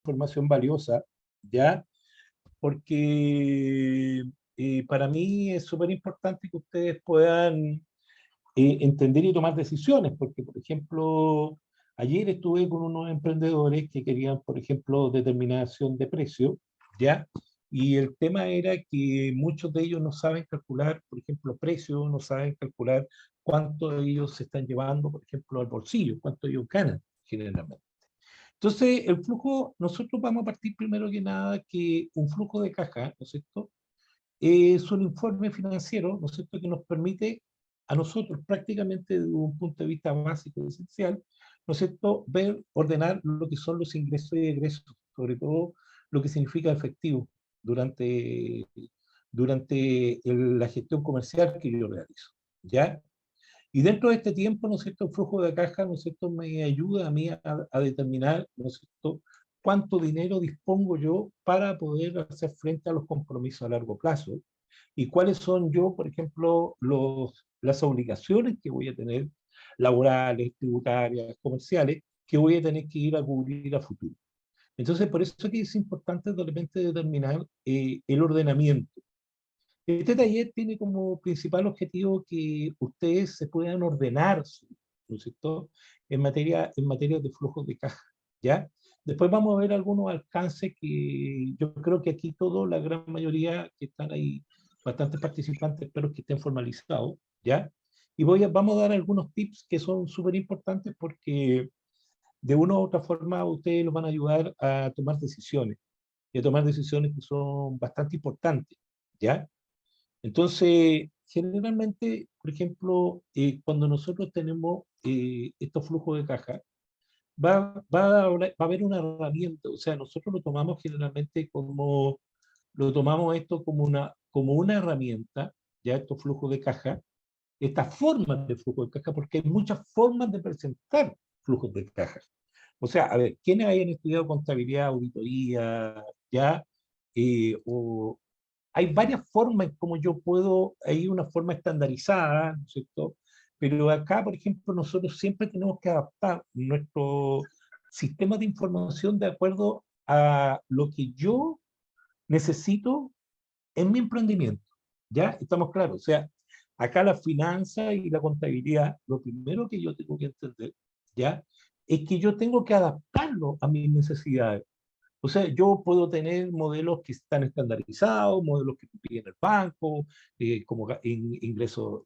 información valiosa, ¿ya? Porque para mí es súper importante que ustedes puedan entender y tomar decisiones, porque, por ejemplo, ayer estuve con unos emprendedores que querían, por ejemplo, determinación de precio, ¿ya? Y el tema era que muchos de ellos no saben calcular, por ejemplo, precio, no saben calcular cuánto ellos se están llevando, por ejemplo, al bolsillo, cuánto ellos ganan generalmente. Entonces, el flujo, nosotros vamos a partir primero que nada que un flujo de caja, ¿no es cierto? Es un informe financiero, ¿no es cierto?, que nos permite a nosotros prácticamente desde un punto de vista básico y esencial, ¿no es cierto?, ver, ordenar lo que son los ingresos y egresos, sobre todo lo que significa efectivo durante, la gestión comercial que yo realizo, ¿ya? Y dentro de este tiempo, ¿no es cierto?, el flujo de caja, ¿no es cierto?, me ayuda a mí a determinar, ¿no es cierto?, cuánto dinero dispongo yo para poder hacer frente a los compromisos a largo plazo y cuáles son yo, por ejemplo, las obligaciones que voy a tener, laborales, tributarias, comerciales, que voy a tener que ir a cubrir a futuro. Entonces, por eso es que es importante de repente determinar el ordenamiento. Este taller tiene como principal objetivo que ustedes se puedan ordenar, ¿no es cierto?, en materia de flujos de caja, ¿ya? Después vamos a ver algunos alcances que yo creo que aquí todos, la gran mayoría que están ahí, bastantes participantes, espero que estén formalizados, ¿ya? Y vamos a dar algunos tips que son súper importantes porque de una u otra forma ustedes los van a ayudar a tomar decisiones, y a tomar decisiones que son bastante importantes, ¿ya? Entonces, generalmente, por ejemplo, cuando nosotros tenemos estos flujos de caja, va a haber una herramienta, o sea, nosotros lo tomamos generalmente como, lo tomamos esto como una herramienta, ya estos flujos de caja, estas formas de flujo de caja, porque hay muchas formas de presentar flujos de caja. O sea, a ver, ¿quiénes hayan estudiado contabilidad, auditoría, ya? O hay varias formas en cómo yo puedo, hay una forma estandarizada, ¿no es cierto? Pero acá, por ejemplo, nosotros siempre tenemos que adaptar nuestro sistema de información de acuerdo a lo que yo necesito en mi emprendimiento. ¿Ya? Estamos claros. O sea, acá la finanza y la contabilidad, lo primero que yo tengo que entender, ¿ya? Es que yo tengo que adaptarlo a mis necesidades. O sea, yo puedo tener modelos que están estandarizados, modelos que piden el banco, como ingresos,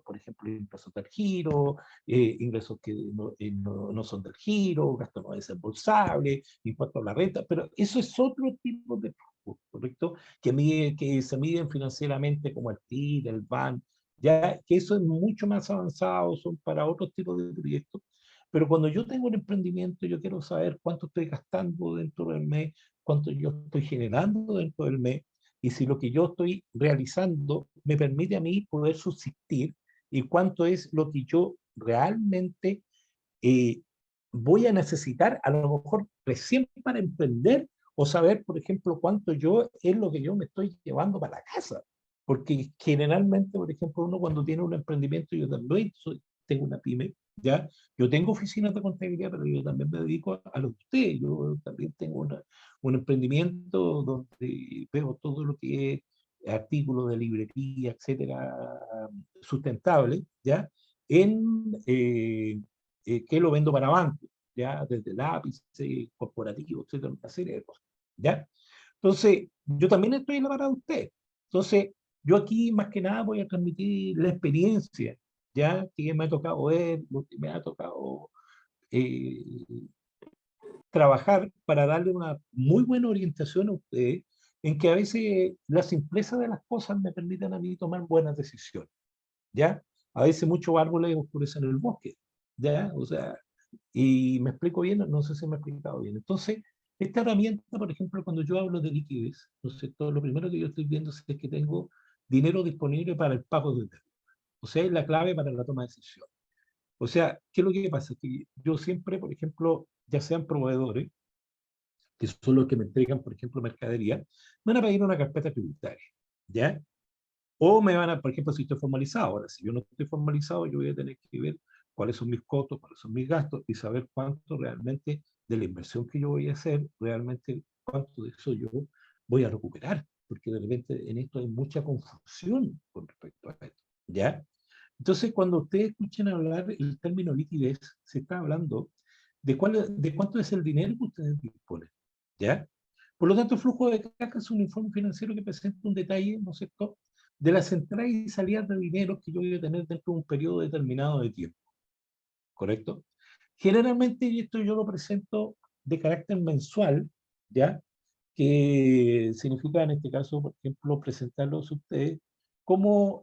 por ejemplo, ingresos del giro, ingresos que no son del giro, gasto no desembolsable, impuesto a la renta, pero eso es otro tipo de flujo, ¿correcto? Que se miden financieramente como el TIR, el BAN, ya que eso es mucho más avanzado, son para otros tipos de proyectos. Pero cuando yo tengo un emprendimiento, yo quiero saber cuánto estoy gastando dentro del mes, cuánto yo estoy generando dentro del mes, y si lo que yo estoy realizando me permite a mí poder subsistir, y cuánto es lo que yo realmente eh, voy a necesitar, a lo mejor recién para emprender, o saber, por ejemplo, cuánto yo es lo que yo me estoy llevando para la casa. Porque generalmente, por ejemplo, uno cuando tiene un emprendimiento, yo también tengo una pyme, ¿ya? Yo tengo oficinas de contabilidad, pero yo también me dedico a lo de usted. Yo también tengo un emprendimiento donde veo todo lo que es artículos de librería, etcétera, sustentable, ¿ya? En, que lo vendo para bancos, ¿ya? Desde lápices, corporativos, etcétera, una serie de cosas, ¿ya? Entonces, yo también estoy en la parada de usted. Entonces, yo aquí más que nada voy a transmitir la experiencia, ¿ya? Que me ha tocado ver, lo que me ha tocado eh, trabajar para darle una muy buena orientación a usted, en que a veces la simpleza de las cosas me permiten a mí tomar buenas decisiones, ¿ya? A veces muchos árboles oscurecen el bosque, ¿ya? O sea, y me explico bien, no sé si me he explicado bien. Entonces, esta herramienta, por ejemplo, cuando yo hablo de liquidez, ¿no es cierto? Lo primero que yo estoy viendo es que tengo dinero disponible para el pago de deuda. O sea, es la clave para la toma de decisiones. O sea, ¿qué es lo que pasa? Que yo siempre, por ejemplo, ya sean proveedores, que son los que me entregan, por ejemplo, mercadería, me van a pedir una carpeta tributaria, ¿ya? O me van a, por ejemplo, si estoy formalizado. Ahora, si yo no estoy formalizado, yo voy a tener que ver cuáles son mis costos, cuáles son mis gastos y saber cuánto realmente de la inversión que yo voy a hacer, realmente cuánto de eso yo voy a recuperar, porque de repente en esto hay mucha confusión con respecto a esto, ¿ya? Entonces, cuando ustedes escuchen hablar el término liquidez, se está hablando de cuánto es el dinero que ustedes disponen, ¿ya? Por lo tanto, el flujo de caja es un informe financiero que presenta un detalle, ¿no es cierto?, de las entradas y salidas de dinero que yo voy a tener dentro de un periodo determinado de tiempo, ¿correcto? Generalmente, y esto yo lo presento de carácter mensual, ¿ya? Que significa en este caso, por ejemplo, presentarlos a ustedes como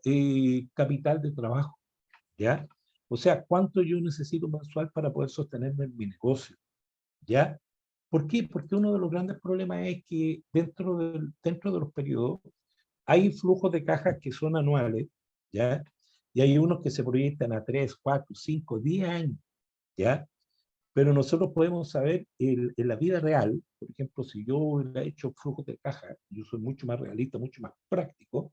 capital de trabajo, ¿ya? O sea, cuánto yo necesito mensual para poder sostenerme en mi negocio, ¿ya? ¿Por qué? Porque uno de los grandes problemas es que dentro de los periodos hay flujos de cajas que son anuales, ¿ya? Y hay unos que se proyectan a 3, 4, 5, 10 años, ¿ya? Pero nosotros podemos saber en la vida real, por ejemplo, si yo hubiera hecho flujos de caja, yo soy mucho más realista, mucho más práctico, o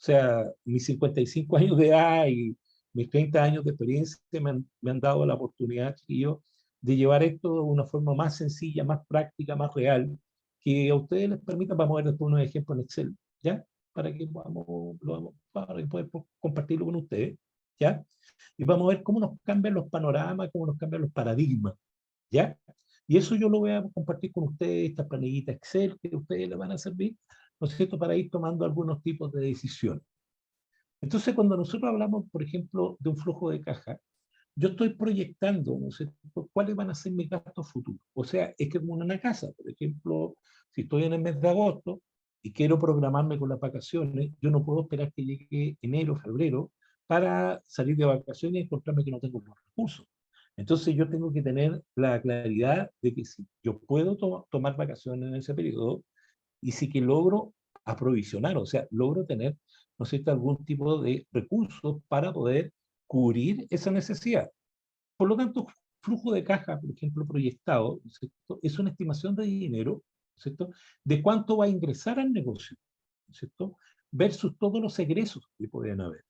sea, mis 55 años de edad y mis 30 años de experiencia me han dado la oportunidad, chiquillos, de llevar esto de una forma más sencilla, más práctica, más real, que a ustedes les permita, vamos a ver después unos ejemplos en Excel, ¿ya? Para que para poder compartirlo con ustedes, ¿ya? Y vamos a ver cómo nos cambian los panoramas, cómo nos cambian los paradigmas, ¿ya? Y eso yo lo voy a compartir con ustedes, esta planillita Excel que a ustedes les van a servir, ¿no es cierto?, para ir tomando algunos tipos de decisiones. Entonces, cuando nosotros hablamos, por ejemplo, de un flujo de caja, yo estoy proyectando, ¿no es cierto?, cuáles van a ser mis gastos futuros. O sea, es que como en una casa, por ejemplo, si estoy en el mes de agosto y quiero programarme con las vacaciones, yo no puedo esperar que llegue enero, febrero, para salir de vacaciones y encontrarme que no tengo los recursos. Entonces yo tengo que tener la claridad de que si yo puedo tomar vacaciones en ese periodo y si que logro aprovisionar, o sea, logro tener, ¿no es cierto?, algún tipo de recursos para poder cubrir esa necesidad. Por lo tanto, flujo de caja, por ejemplo, proyectado, ¿no es cierto?, es una estimación de dinero, ¿no es cierto?, de cuánto va a ingresar al negocio, ¿no es cierto?, versus todos los egresos que pueden haber.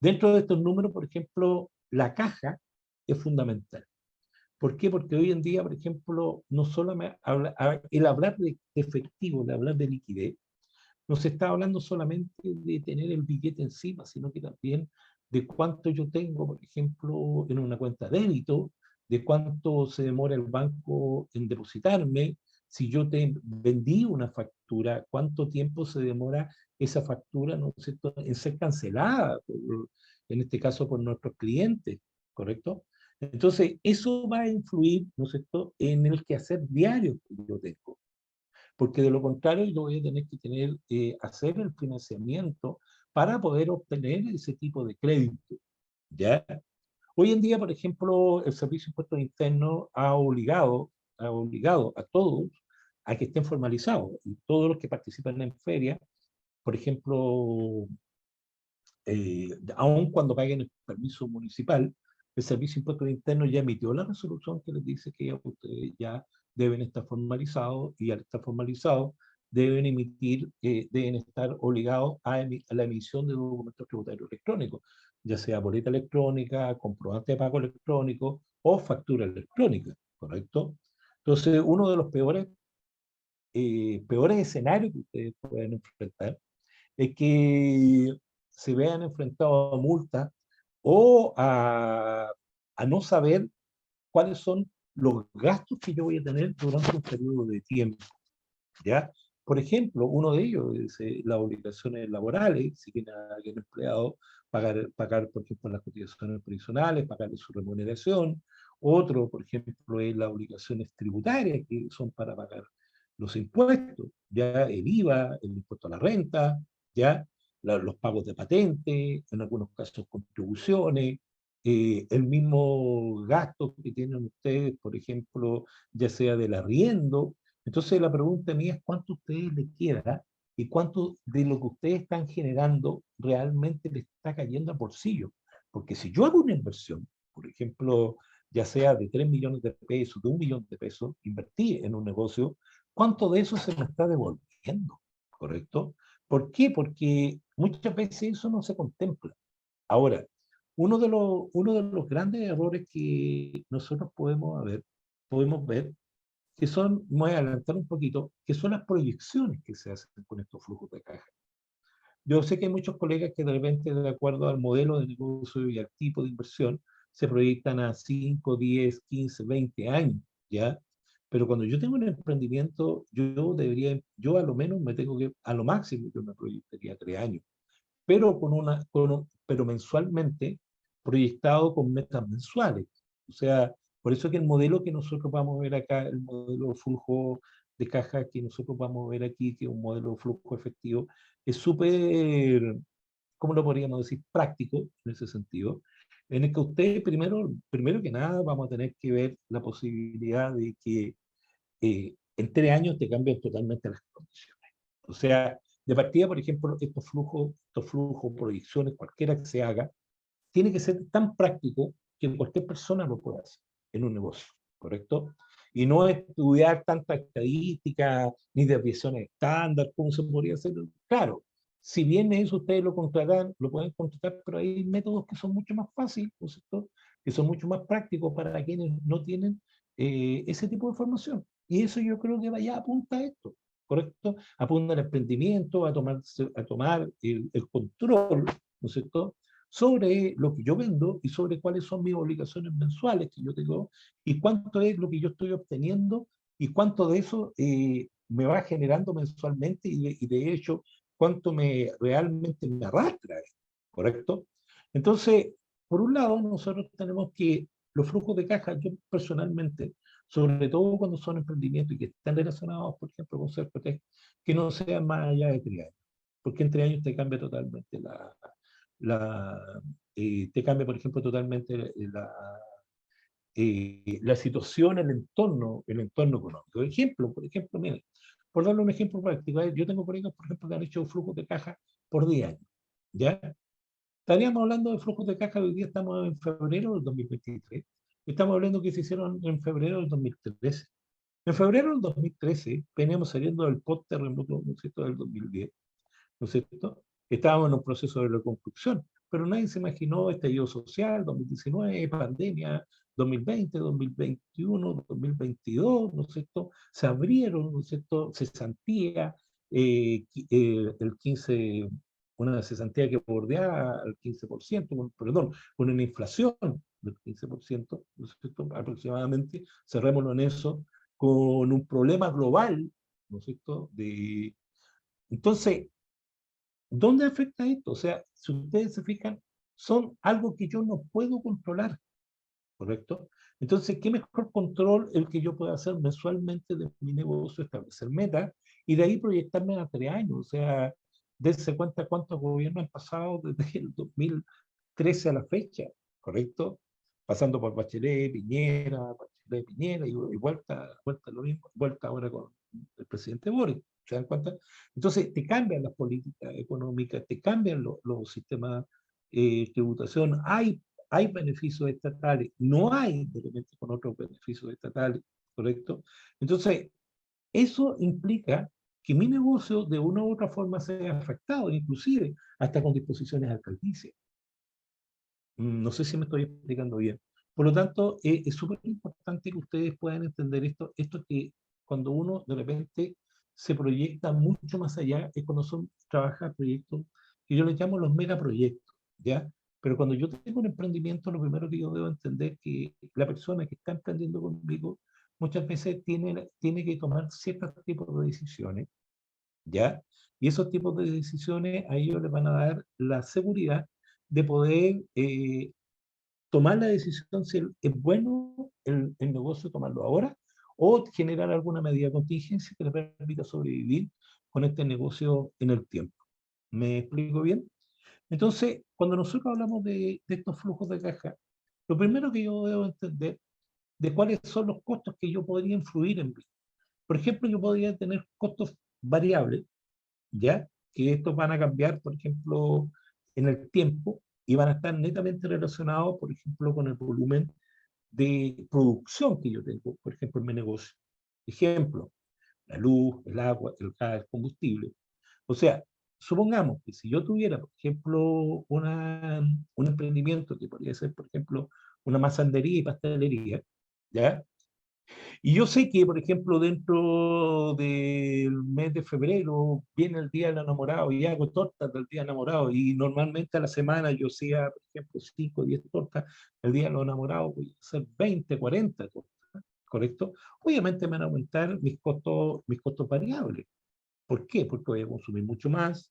Dentro de estos números, por ejemplo, la caja es fundamental. ¿Por qué? Porque hoy en día, por ejemplo, no solo el hablar de efectivo, el hablar de liquidez, no se está hablando solamente de tener el billete encima, sino que también de cuánto yo tengo, por ejemplo, en una cuenta de débito, de cuánto se demora el banco en depositarme, si yo te vendí una factura, cuánto tiempo se demora esa factura, ¿no es cierto?, en ser cancelada, en este caso por nuestros clientes, ¿correcto? Entonces, eso va a influir, ¿no es cierto?, en el quehacer diario que yo tengo, porque de lo contrario yo voy a tener que hacer el financiamiento para poder obtener ese tipo de crédito, ¿ya? Hoy en día, por ejemplo, el Servicio de Impuestos Internos ha obligado a todos a que estén formalizados, y todos los que participan en ferias, por ejemplo, aun cuando paguen el permiso municipal, el Servicio de Impuestos Internos ya emitió la resolución que les dice que ustedes ya deben estar formalizados, y al estar formalizados deben estar obligados a la emisión de documentos tributarios electrónicos, ya sea boleta electrónica, comprobante de pago electrónico o factura electrónica, ¿correcto? Entonces, uno de los peores escenarios que ustedes pueden enfrentar es que se vean enfrentados a multas o a no saber cuáles son los gastos que yo voy a tener durante un periodo de tiempo, ¿ya? Por ejemplo, uno de ellos es las obligaciones laborales, si tiene a alguien empleado, pagar, por ejemplo, las cotizaciones previsionales, pagarle su remuneración. Otro, por ejemplo, es las obligaciones tributarias, que son para pagar los impuestos, ya el IVA, el impuesto a la renta, ya los pagos de patente, en algunos casos contribuciones, el mismo gasto que tienen ustedes, por ejemplo, ya sea del arriendo. Entonces la pregunta mía es cuánto a ustedes les queda y cuánto de lo que ustedes están generando realmente les está cayendo al bolsillo. Porque si yo hago una inversión, por ejemplo, ya sea de 3 millones de pesos, de 1 millón de pesos, invertí en un negocio, ¿cuánto de eso se me está devolviendo? ¿Correcto? ¿Por qué? Porque muchas veces eso no se contempla. Ahora, uno de los grandes errores que nosotros podemos ver que son, me voy a adelantar un poquito, que son las proyecciones que se hacen con estos flujos de caja. Yo sé que hay muchos colegas que de repente, de acuerdo al modelo de negocio y al tipo de inversión, se proyectan a 5, 10, 15, 20 años, ¿ya? Pero cuando yo tengo un emprendimiento, yo a lo menos me tengo que, a lo máximo yo me proyectaría 3 años, pero pero mensualmente proyectado con metas mensuales. O sea, por eso que el modelo que nosotros vamos a ver acá, el modelo flujo de caja que nosotros vamos a ver aquí, que es un modelo flujo efectivo, es súper, ¿cómo lo podríamos decir? Práctico en ese sentido, en el que usted primero que nada vamos a tener que ver la posibilidad de que en 3 años te cambian totalmente las condiciones. O sea, de partida, por ejemplo, estos flujos, proyecciones, cualquiera que se haga, tiene que ser tan práctico que cualquier persona lo pueda hacer en un negocio, ¿correcto? Y no estudiar tanta estadística ni desviaciones estándar, como se podría hacer. Claro, si bien eso ustedes lo contratan, lo pueden contratar, pero hay métodos que son mucho más fáciles, ¿no es cierto? Que son mucho más prácticos para quienes no tienen ese tipo de formación. Y eso yo creo que vaya apunta a esto, ¿correcto? Apunta al emprendimiento, a tomar el control, ¿no es cierto?, sobre lo que yo vendo y sobre cuáles son mis obligaciones mensuales que yo tengo y cuánto es lo que yo estoy obteniendo y cuánto de eso me va generando mensualmente y de hecho cuánto realmente me arrastra, ¿correcto? Entonces, por un lado, nosotros tenemos que los flujos de caja, yo personalmente, sobre todo cuando son emprendimientos y que están relacionados, por ejemplo, con Cercotec, que no sean más allá de 3 años, porque en 3 años te cambia totalmente la, te cambia, por ejemplo, totalmente la situación, el entorno económico. Por ejemplo, miren, por darle un ejemplo práctico, yo tengo colegas, por ejemplo, que han hecho flujos de caja por 10 años, ¿ya? Estaríamos hablando de flujos de caja, hoy día estamos en febrero del 2023, estamos hablando que se hicieron en febrero del 2013. En febrero del 2013 veníamos saliendo del post-terremoto, ¿no es cierto?, del 2010, ¿no es cierto? Estábamos en un proceso de reconstrucción, pero nadie se imaginó estallido social, 2019, pandemia, 2020, 2021, 2022, ¿no es cierto? Se abrieron, ¿no es cierto?, cesantía, el 15, una cesantía que bordeaba al 15%, perdón, con una inflación del 15%, ¿no es cierto?, aproximadamente, cerrémoslo en eso, con un problema global, ¿no es cierto?, entonces, ¿dónde afecta esto? O sea, si ustedes se fijan, son algo que yo no puedo controlar, ¿correcto? Entonces, ¿qué mejor control el que yo pueda hacer mensualmente de mi negocio, establecer metas y de ahí proyectarme a 3 años? O sea, dense cuenta cuántos gobiernos han pasado desde el 2013 a la fecha, ¿correcto? Pasando por Bachelet, Piñera y vuelta lo mismo, vuelta ahora con el presidente Boric. ¿Se dan cuenta? Entonces, te cambian las políticas económicas, te cambian los sistemas de tributación, hay beneficios estatales, no hay de repente con otros beneficios estatales, ¿correcto? Entonces, eso implica que mi negocio de una u otra forma sea afectado, inclusive hasta con disposiciones alcaldicias. No sé si me estoy explicando bien. Por lo tanto, es súper importante que ustedes puedan entender esto que cuando uno de repente se proyecta mucho más allá, es cuando trabaja proyectos que yo les llamo los megaproyectos, ¿ya? Pero cuando yo tengo un emprendimiento, lo primero que yo debo entender es que la persona que está emprendiendo conmigo muchas veces tiene que tomar ciertos tipos de decisiones, ¿ya? Y esos tipos de decisiones a ellos les van a dar la seguridad de poder tomar la decisión si es bueno el negocio tomarlo ahora o generar alguna medida de contingencia que le permita sobrevivir con este negocio en el tiempo. ¿Me explico bien? Entonces, cuando nosotros hablamos de estos flujos de caja, lo primero que yo debo entender de cuáles son los costos que yo podría influir en mí. Por ejemplo, yo podría tener costos variables, ¿ya? Que estos van a cambiar, por ejemplo, en el tiempo y van a estar netamente relacionados, por ejemplo, con el volumen de producción que yo tengo, por ejemplo, en mi negocio. Ejemplo, la luz, el agua, el gas, el combustible. O sea, supongamos que si yo tuviera, por ejemplo, un emprendimiento que podría ser, por ejemplo, una masandería y pastelería, ¿ya? Y yo sé que, por ejemplo, dentro del mes de febrero viene el Día del Enamorado y hago tortas del Día del Enamorado. Y normalmente a la semana yo hacía, por ejemplo, 5 o 10 tortas. El Día de los Enamorados voy a hacer 20, 40 tortas, ¿correcto? Obviamente me van a aumentar mis costos variables. ¿Por qué? Porque voy a consumir mucho más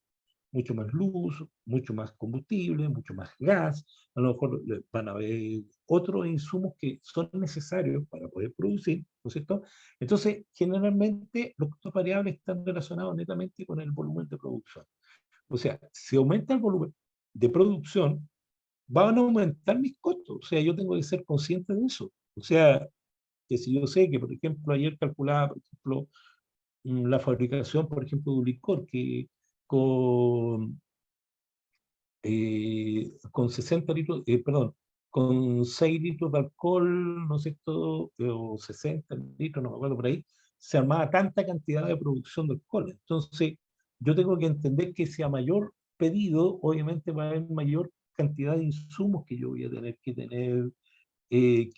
luz, mucho más combustible, mucho más gas. A lo mejor van a haber otros insumos que son necesarios para poder producir, ¿no es cierto? Entonces, generalmente los costos variables están relacionados netamente con el volumen de producción. O sea, si aumenta el volumen de producción, van a aumentar mis costos. O sea, yo tengo que ser consciente de eso. O sea, que si yo sé que, por ejemplo, ayer calculaba, por ejemplo, la fabricación, por ejemplo, de un licor que con, con 60 litros, perdón, con 6 litros de alcohol, ¿no es cierto? O 60 litros, no me acuerdo por ahí, se armaba tanta cantidad de producción de alcohol. Entonces, yo tengo que entender que si a mayor pedido, obviamente va a haber mayor cantidad de insumos que yo voy a tener que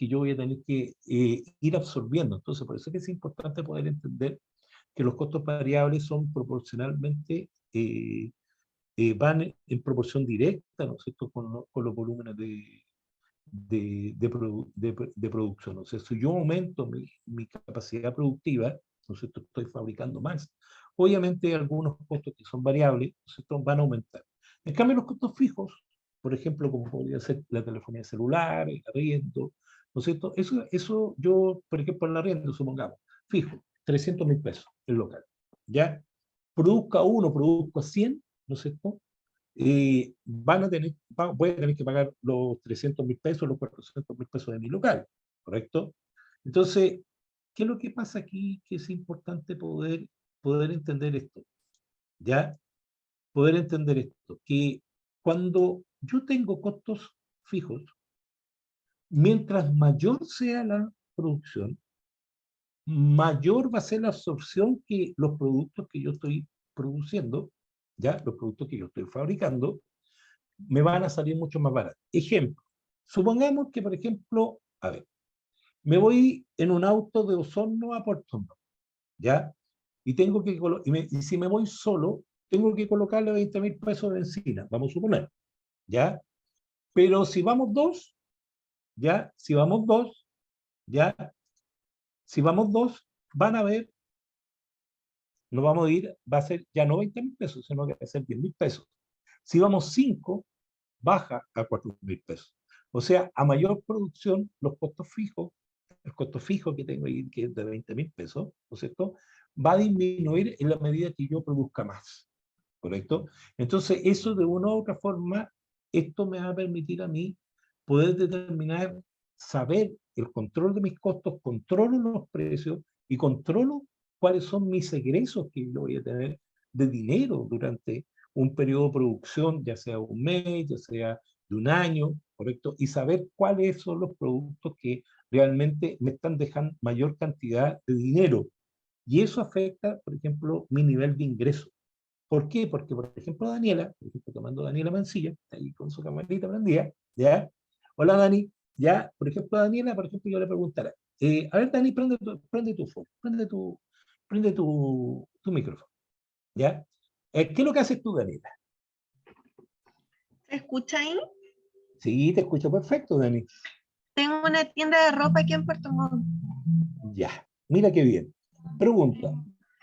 yo voy a tener que ir absorbiendo. Entonces, por eso es que es importante poder entender que los costos variables son proporcionalmente, van en proporción directa, ¿no es cierto?, con los volúmenes de producción. O sea, si yo aumento mi capacidad productiva, ¿no es cierto?, estoy fabricando más. Obviamente, algunos costos que son variables, ¿no es cierto?, van a aumentar. En cambio, los costos fijos, por ejemplo, como podría ser la telefonía celular, el arriendo, ¿no es cierto? Eso yo, por ejemplo, el arriendo, supongamos, fijo, 300.000 pesos el local, ¿ya? Produzca uno, produzca 100, ¿no es cierto? Voy a tener que pagar los 300.000 pesos, los 400.000 pesos de mi local, ¿correcto? Entonces, ¿qué es lo que pasa aquí? Que es importante poder entender esto, ¿ya? Poder entender esto, que cuando yo tengo costos fijos, mientras mayor sea la producción, mayor va a ser la absorción que los productos que yo estoy produciendo, ¿ya? Los productos que yo estoy fabricando, me van a salir mucho más baratos. Ejemplo, supongamos que, por ejemplo, a ver, me voy en un auto de Osorno a Puerto Montt, ¿ya? Y tengo que, y si me voy solo, tengo que colocarle 20.000 pesos de benzina, vamos a suponer, ¿ya? Pero si vamos dos, ¿ya? Si vamos dos, ¿ya? Si vamos dos, van a ver, nos vamos a ir, va a ser ya no 20.000 pesos, sino que va a ser 10.000 pesos. Si vamos cinco, baja a 4.000 pesos. O sea, a mayor producción, los costos fijos, el costo fijo que tengo ahí, que es de 20.000 pesos, ¿no es cierto?, va a disminuir en la medida que yo produzca más, ¿correcto? Entonces, eso de una u otra forma, esto me va a permitir a mí poder determinar, saber el control de mis costos, controlo los precios y controlo cuáles son mis egresos que yo voy a tener de dinero durante un periodo de producción, ya sea un mes, ya sea de un año, ¿correcto? Y saber cuáles son los productos que realmente me están dejando mayor cantidad de dinero. Y eso afecta, por ejemplo, mi nivel de ingreso. ¿Por qué? Porque, por ejemplo, Daniela, por ejemplo, tomando Daniela Mancilla, está ahí con su camarita prendida, ¿ya? Hola, Dani. Ya, por ejemplo, Daniela, por ejemplo, yo le preguntara, a ver, Dani, prende tu micrófono, ¿ya? ¿Qué es lo que haces tú, Daniela? ¿Se escucha ahí? Sí, te escucho perfecto, Dani. Tengo una tienda de ropa aquí en Puerto Montt. Ya, mira qué bien. Pregunta,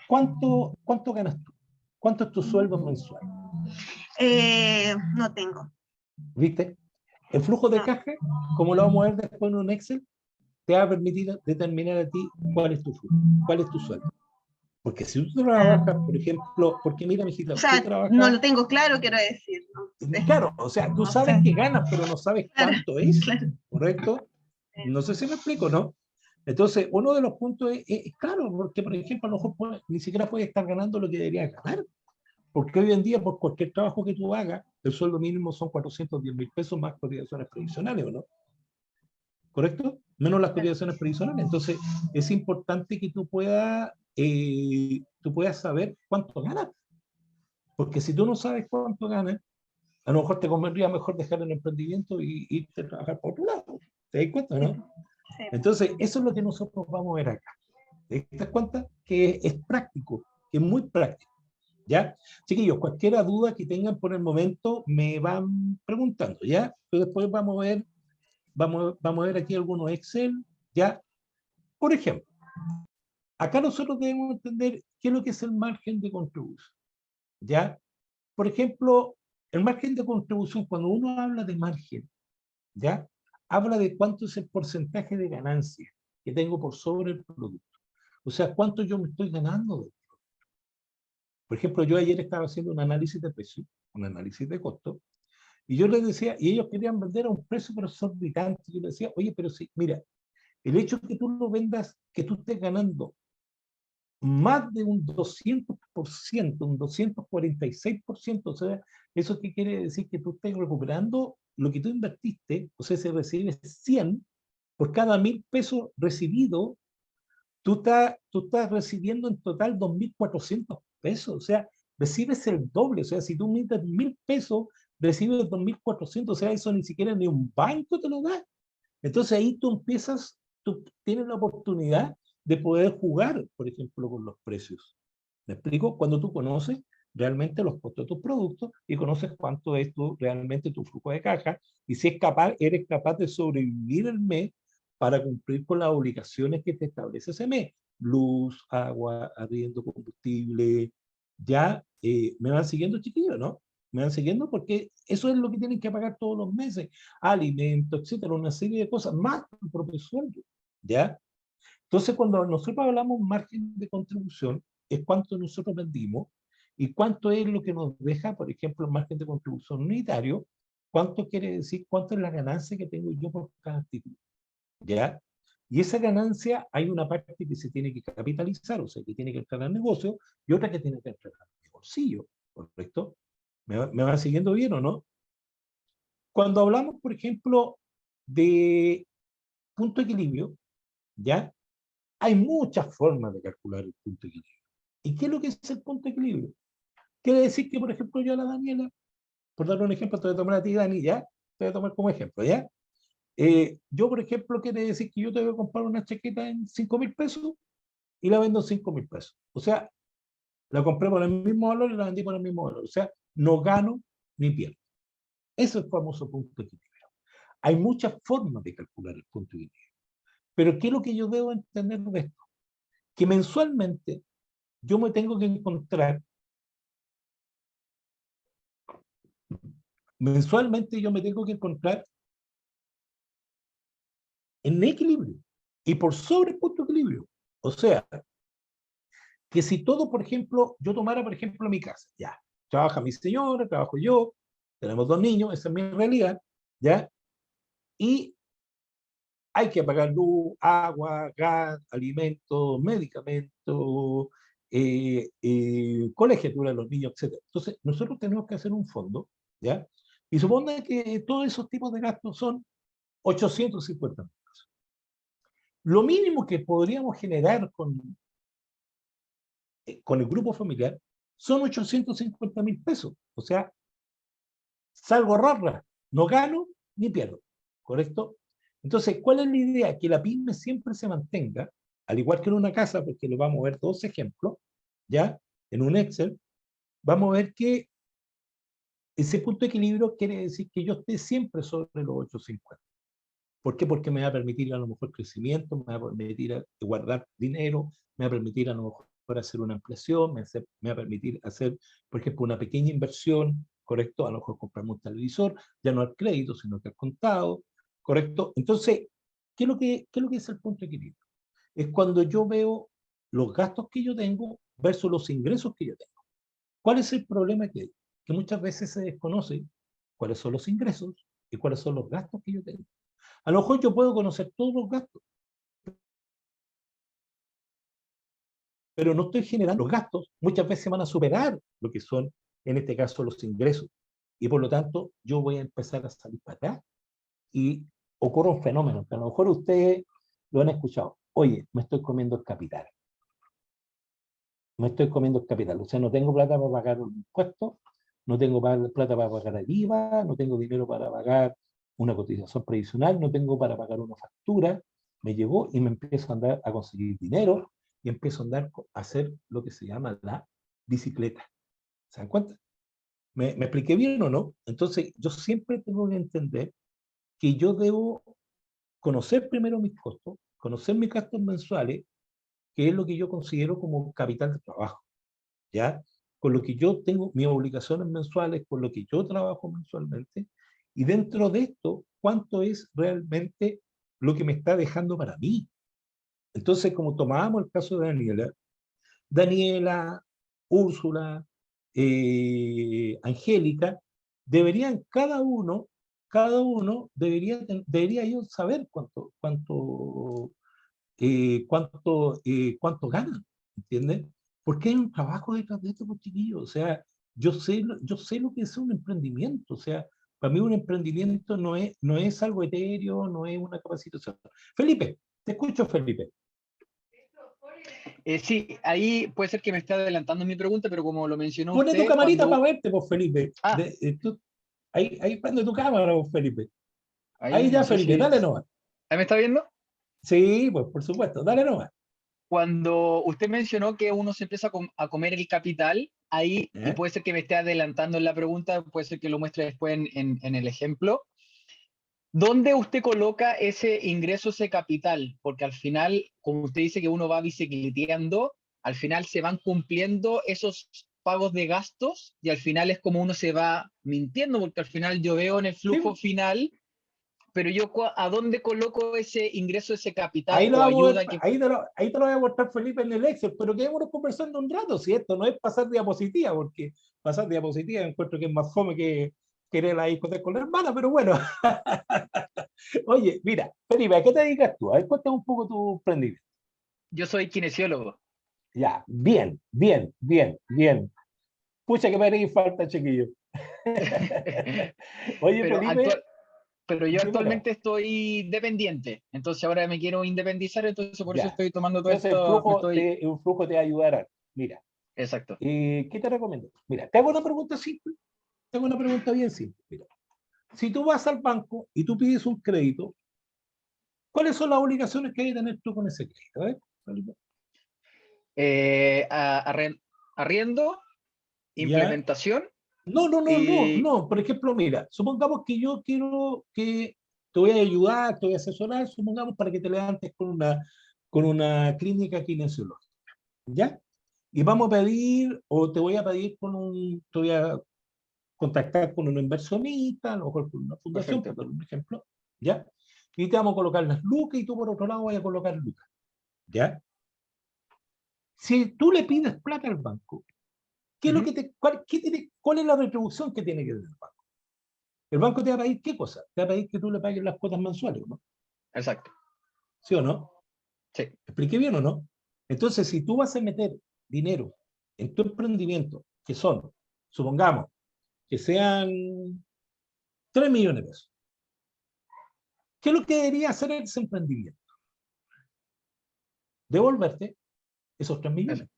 ¿cuánto ganas tú? ¿Cuánto es tu sueldo mensual? No tengo. ¿Viste? El flujo de No. caja, como lo vamos a ver después en un Excel, te va a permitir determinar a ti cuál es tu flujo, cuál es tu sueldo. Porque si tú trabajas, por ejemplo, porque mira, mijita, O usted sea, no trabaja, lo tengo claro, quiero decir. No sé. claro, o sea, tú No sabes sé. que ganas, pero no sabes Claro, cuánto es, claro. ¿correcto? No sé si me explico, ¿no? Entonces, uno de los puntos es claro, porque, por ejemplo, a lo mejor ni siquiera puedes estar ganando lo que deberías ganar, porque hoy en día, por cualquier trabajo que tú hagas, el sueldo mínimo son 410.000 pesos más cotizaciones previsionales, ¿o no? ¿Correcto? Menos las cotizaciones previsionales. Entonces, es importante que tú puedas saber cuánto ganas, porque si tú no sabes cuánto ganas, a lo mejor te convendría mejor dejar el emprendimiento y irte a trabajar por otro lado. ¿Te das cuenta, no? Sí. Entonces, eso es lo que nosotros vamos a ver acá. ¿Te das cuenta? Que es práctico, que es muy práctico. ¿Ya? Chiquillos, cualquier duda que tengan por el momento me van preguntando, ¿ya? Pero después vamos a ver, vamos a ver aquí algunos Excel, ¿ya? Por ejemplo, acá nosotros debemos entender qué es lo que es el margen de contribución, ¿ya? Por ejemplo, el margen de contribución, cuando uno habla de margen, ¿ya? Habla de cuánto es el porcentaje de ganancia que tengo por sobre el producto. O sea, cuánto yo me estoy ganando. Por ejemplo, yo ayer estaba haciendo un análisis de precio, un análisis de costo, y yo les decía, y ellos querían vender a un precio pero exorbitante. Yo les decía, oye, pero sí, mira, el hecho de que tú lo vendas, que tú estés ganando más de un 200%, un 246%, o sea, ¿eso qué quiere decir? Que tú estés recuperando lo que tú invertiste, o sea, si recibes 100 por cada 1.000 pesos recibido, tú estás recibiendo en total 2.400 pesos, o sea, recibes el doble, o sea, si tú metes 1.000 pesos, recibes 2.400, o sea, eso ni siquiera ni un banco te lo da. Entonces ahí tú tienes la oportunidad de poder jugar, por ejemplo, con los precios. ¿Me explico? Cuando tú conoces realmente los costos de tus productos y conoces cuánto es realmente tu flujo de caja y si eres capaz de sobrevivir el mes para cumplir con las obligaciones que te establece ese mes. Luz, agua, arriendo, combustible. Ya me van siguiendo, chiquillos, ¿no? Me van siguiendo porque eso es lo que tienen que pagar todos los meses. Alimentos, etcétera, una serie de cosas, más el propio sueldo. ¿Ya? Entonces, cuando nosotros hablamos margen de contribución, es cuánto nosotros vendimos y cuánto es lo que nos deja, por ejemplo, el margen de contribución unitario, cuánto quiere decir, cuánto es la ganancia que tengo yo por cada artículo. ¿Ya? Y esa ganancia hay una parte que se tiene que capitalizar, o sea, que tiene que entrar al negocio, y otra que tiene que entrar al bolsillo, ¿correcto? ¿Me van siguiendo bien o no? Cuando hablamos, por ejemplo, de punto de equilibrio, ¿ya? Hay muchas formas de calcular el punto de equilibrio. ¿Y qué es lo que es el punto de equilibrio? Quiere decir que, por ejemplo, yo a la Daniela, por darle un ejemplo, te voy a tomar a ti, Dani, ¿ya? Te voy a tomar como ejemplo, ¿ya? Yo, por ejemplo, quiere decir que yo te voy a comprar una chaqueta en 5.000 pesos y la vendo en 5.000 pesos. O sea, la compré por el mismo valor y la vendí por el mismo valor. O sea, no gano ni pierdo. Ese es el famoso punto de equilibrio. Hay muchas formas de calcular el punto de equilibrio. Pero ¿qué es lo que yo debo entender de esto? Que mensualmente yo me tengo que encontrar, mensualmente yo me tengo que encontrar en equilibrio y por sobre el punto de equilibrio. O sea, que si todo, por ejemplo, yo tomara, por ejemplo, mi casa, ya, trabaja mi señora, trabajo yo, tenemos 2 niños, esa es mi realidad, ya, y hay que pagar luz, agua, gas, alimentos, medicamentos, colegiatura de los niños, etc. Entonces, nosotros tenemos que hacer un fondo, ¿ya? Y suponga que todos esos tipos de gastos son 850 mil pesos. Lo mínimo que podríamos generar con el grupo familiar son 850.000 pesos. O sea, salgo rarra, no gano ni pierdo, ¿correcto? Entonces, ¿cuál es la idea? Que la pyme siempre se mantenga, al igual que en una casa, porque le vamos a ver dos ejemplos, ¿ya? En un Excel, vamos a ver que ese punto de equilibrio quiere decir que yo esté siempre sobre los 850. ¿Por qué? Porque me va a permitir a lo mejor crecimiento, me va a permitir guardar dinero, me va a permitir a lo mejor hacer una ampliación, me va a permitir hacer, por ejemplo, una pequeña inversión, ¿correcto? A lo mejor comprarme un televisor, ya no al crédito, sino que al contado, ¿correcto? Entonces, ¿qué es lo que es el punto de equilibrio? Es cuando yo veo los gastos que yo tengo versus los ingresos que yo tengo. ¿Cuál es el problema que hay? Que muchas veces se desconoce cuáles son los ingresos y cuáles son los gastos que yo tengo. A lo mejor yo puedo conocer todos los gastos, pero no estoy generando los gastos, muchas veces van a superar lo que son, en este caso, los ingresos. Y por lo tanto, yo voy a empezar a salir para acá y ocurre un fenómeno que a lo mejor ustedes lo han escuchado. Oye, me estoy comiendo el capital. Me estoy comiendo el capital. O sea, no tengo plata para pagar un impuesto, no tengo plata para pagar el IVA, no tengo dinero para pagar una cotización previsional, no tengo para pagar una factura, me llegó y me empiezo a andar a conseguir dinero y empiezo a andar a hacer lo que se llama la bicicleta. ¿Se dan cuenta? ¿Me expliqué bien o no? Entonces, yo siempre tengo que entender que yo debo conocer primero mis costos, conocer mis gastos mensuales, que es lo que yo considero como capital de trabajo, ¿ya? Con lo que yo tengo mis obligaciones mensuales, con lo que yo trabajo mensualmente, y dentro de esto, ¿cuánto es realmente lo que me está dejando para mí? Entonces, como tomábamos el caso de Daniela, Úrsula, Angélica, deberían cada uno debería yo saber cuánto ganan, ¿entiendes? Porque hay un trabajo detrás de esto, pues, chiquillos. O sea, yo sé lo que es un emprendimiento. O sea, para mí un emprendimiento no es algo etéreo, no es una capacitación. Felipe, te escucho, Felipe. Sí, ahí puede ser que me esté adelantando mi pregunta, pero como lo mencionó Pone tu usted, camarita para verte, pues, Felipe. Ah, Ahí prende tu cámara, pues, Felipe. Ahí ahí ya, no sé Felipe, si... dale nomás. ¿Ahí me está viendo? Sí, pues, por supuesto, dale nomás. Cuando usted mencionó que uno se empieza a comer el capital, ahí, y ¿Eh? puede ser que me esté adelantando en la pregunta, puede ser que lo muestre después en el ejemplo, ¿dónde usted coloca ese ingreso, ese capital? Porque al final, como usted dice que uno va bicicleteando, al final se van cumpliendo esos pagos de gastos y al final es como uno se va mintiendo, porque al final yo veo en el Sí, flujo pues. final, pero yo ¿a dónde coloco ese ingreso, ese capital Ahí, o ayuda que... ahí te lo voy a mostrar, Felipe, en el Excel, pero quedémonos conversando un rato, si esto no es pasar diapositiva, porque pasar diapositiva encuentro que es más fome que querer la discoteca con la hermana, pero bueno. Oye, mira, Felipe, ¿a qué te dedicas tú? A ver, cuéntame un poco tu emprendimiento. Yo soy kinesiólogo. Ya, bien, bien, bien, bien. Pucha, que me haría falta, chiquillo. Oye, pero, Felipe, pero yo dime no. actualmente estoy dependiente, entonces ahora me quiero independizar, entonces por eso Ya. estoy tomando todo Entonces, esto, me estoy... el flujo te ayudará. Mira, Exacto. ¿qué te recomiendo? Mira, te hago una pregunta simple. Te hago una pregunta bien simple. Mira, si tú vas al banco y tú pides un crédito, ¿cuáles son las obligaciones que hay que tener tú con ese crédito? Felipe? Arriendo, ¿Ya? implementación y... No. Por ejemplo, mira, supongamos que yo quiero que te voy a ayudar, te voy a asesorar, supongamos para que te levantes con una clínica kinesiológica. ¿Ya? Y vamos a pedir, o te voy a pedir te voy a contactar con una inversionista, a lo mejor con una fundación, por Perfecto. dar un ejemplo, ¿ya? Y te vamos a colocar las lucas y tú por otro lado vas a colocar lucas, ¿ya? Si tú le pides plata al banco, ¿qué es lo que cuál es la retribución que tiene que dar el banco? El banco te va a pedir qué cosa? Te va a pedir que tú le pagues las cuotas mensuales, ¿no? Exacto. ¿Sí o no? Sí. ¿Expliqué bien o no? Entonces, si tú vas a meter dinero en tu emprendimiento, que son, supongamos, que sean 3 millones de pesos, ¿qué es lo que debería hacer ese emprendimiento? Devolverte esos 3 millones.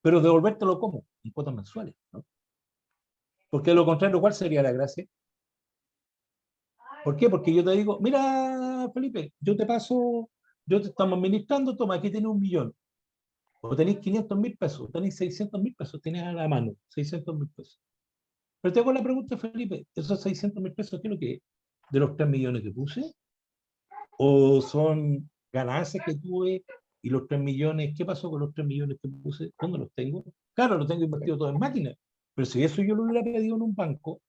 Pero devolvértelo ¿cómo? En cuotas mensuales, ¿no? Porque de lo contrario, ¿cuál sería la gracia? ¿Por qué? Porque yo te digo, mira, Felipe, yo te estamos administrando, toma, aquí tienes 1 millón. O tenéis 500.000 pesos, tenéis 600.000 pesos, tienes a la mano 600.000 pesos. Pero te hago la pregunta, Felipe, ¿esos 600.000 pesos qué es lo que es? ¿De los 3 millones que puse? ¿O son ganancias que tuve y los 3 millones? ¿Qué pasó con los 3 millones que puse? ¿Dónde los tengo? Claro, los tengo invertido todo en máquinas. Pero si eso yo lo hubiera pedido en un banco,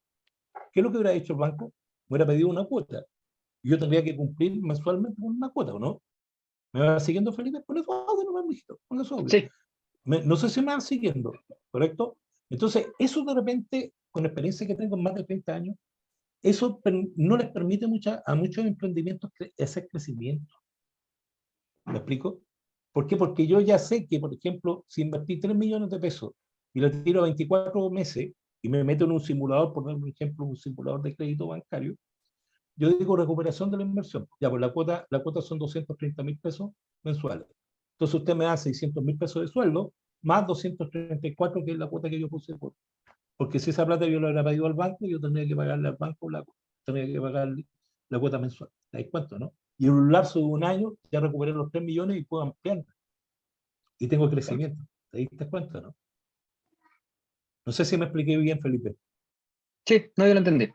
¿qué es lo que hubiera hecho el banco? Me hubiera pedido una cuota. Y yo tendría que cumplir mensualmente con una cuota, ¿o no? ¿Me va siguiendo, Felipe? Con eso hablo, no me visto, con eso hablo. Sí. No sé si me va siguiendo, ¿correcto? Entonces, eso de repente, con la experiencia que tengo en más de 30 años, eso no les permite a muchos emprendimientos ese crecimiento. ¿Me explico? ¿Por qué? Porque yo ya sé que, por ejemplo, si invertí 3 millones de pesos y lo tiro a 24 meses y me meto en un simulador, por dar un ejemplo, un simulador de crédito bancario, yo digo recuperación de la inversión. Ya, pues la cuota son 230.000 pesos mensuales. Entonces usted me da 600.000 pesos de sueldo, más 234, que es la cuota que yo puse. Porque si esa plata yo la hubiera pedido al banco, yo tendría que pagarle al banco tendría que pagar la cuota mensual. ¿Te das cuenta, no? Y en un lapso de un año ya recuperé los 3 millones y puedo ampliar. Y tengo crecimiento. ¿Te diste cuenta, no? No sé si me expliqué bien, Felipe. Sí, no, yo lo entendí.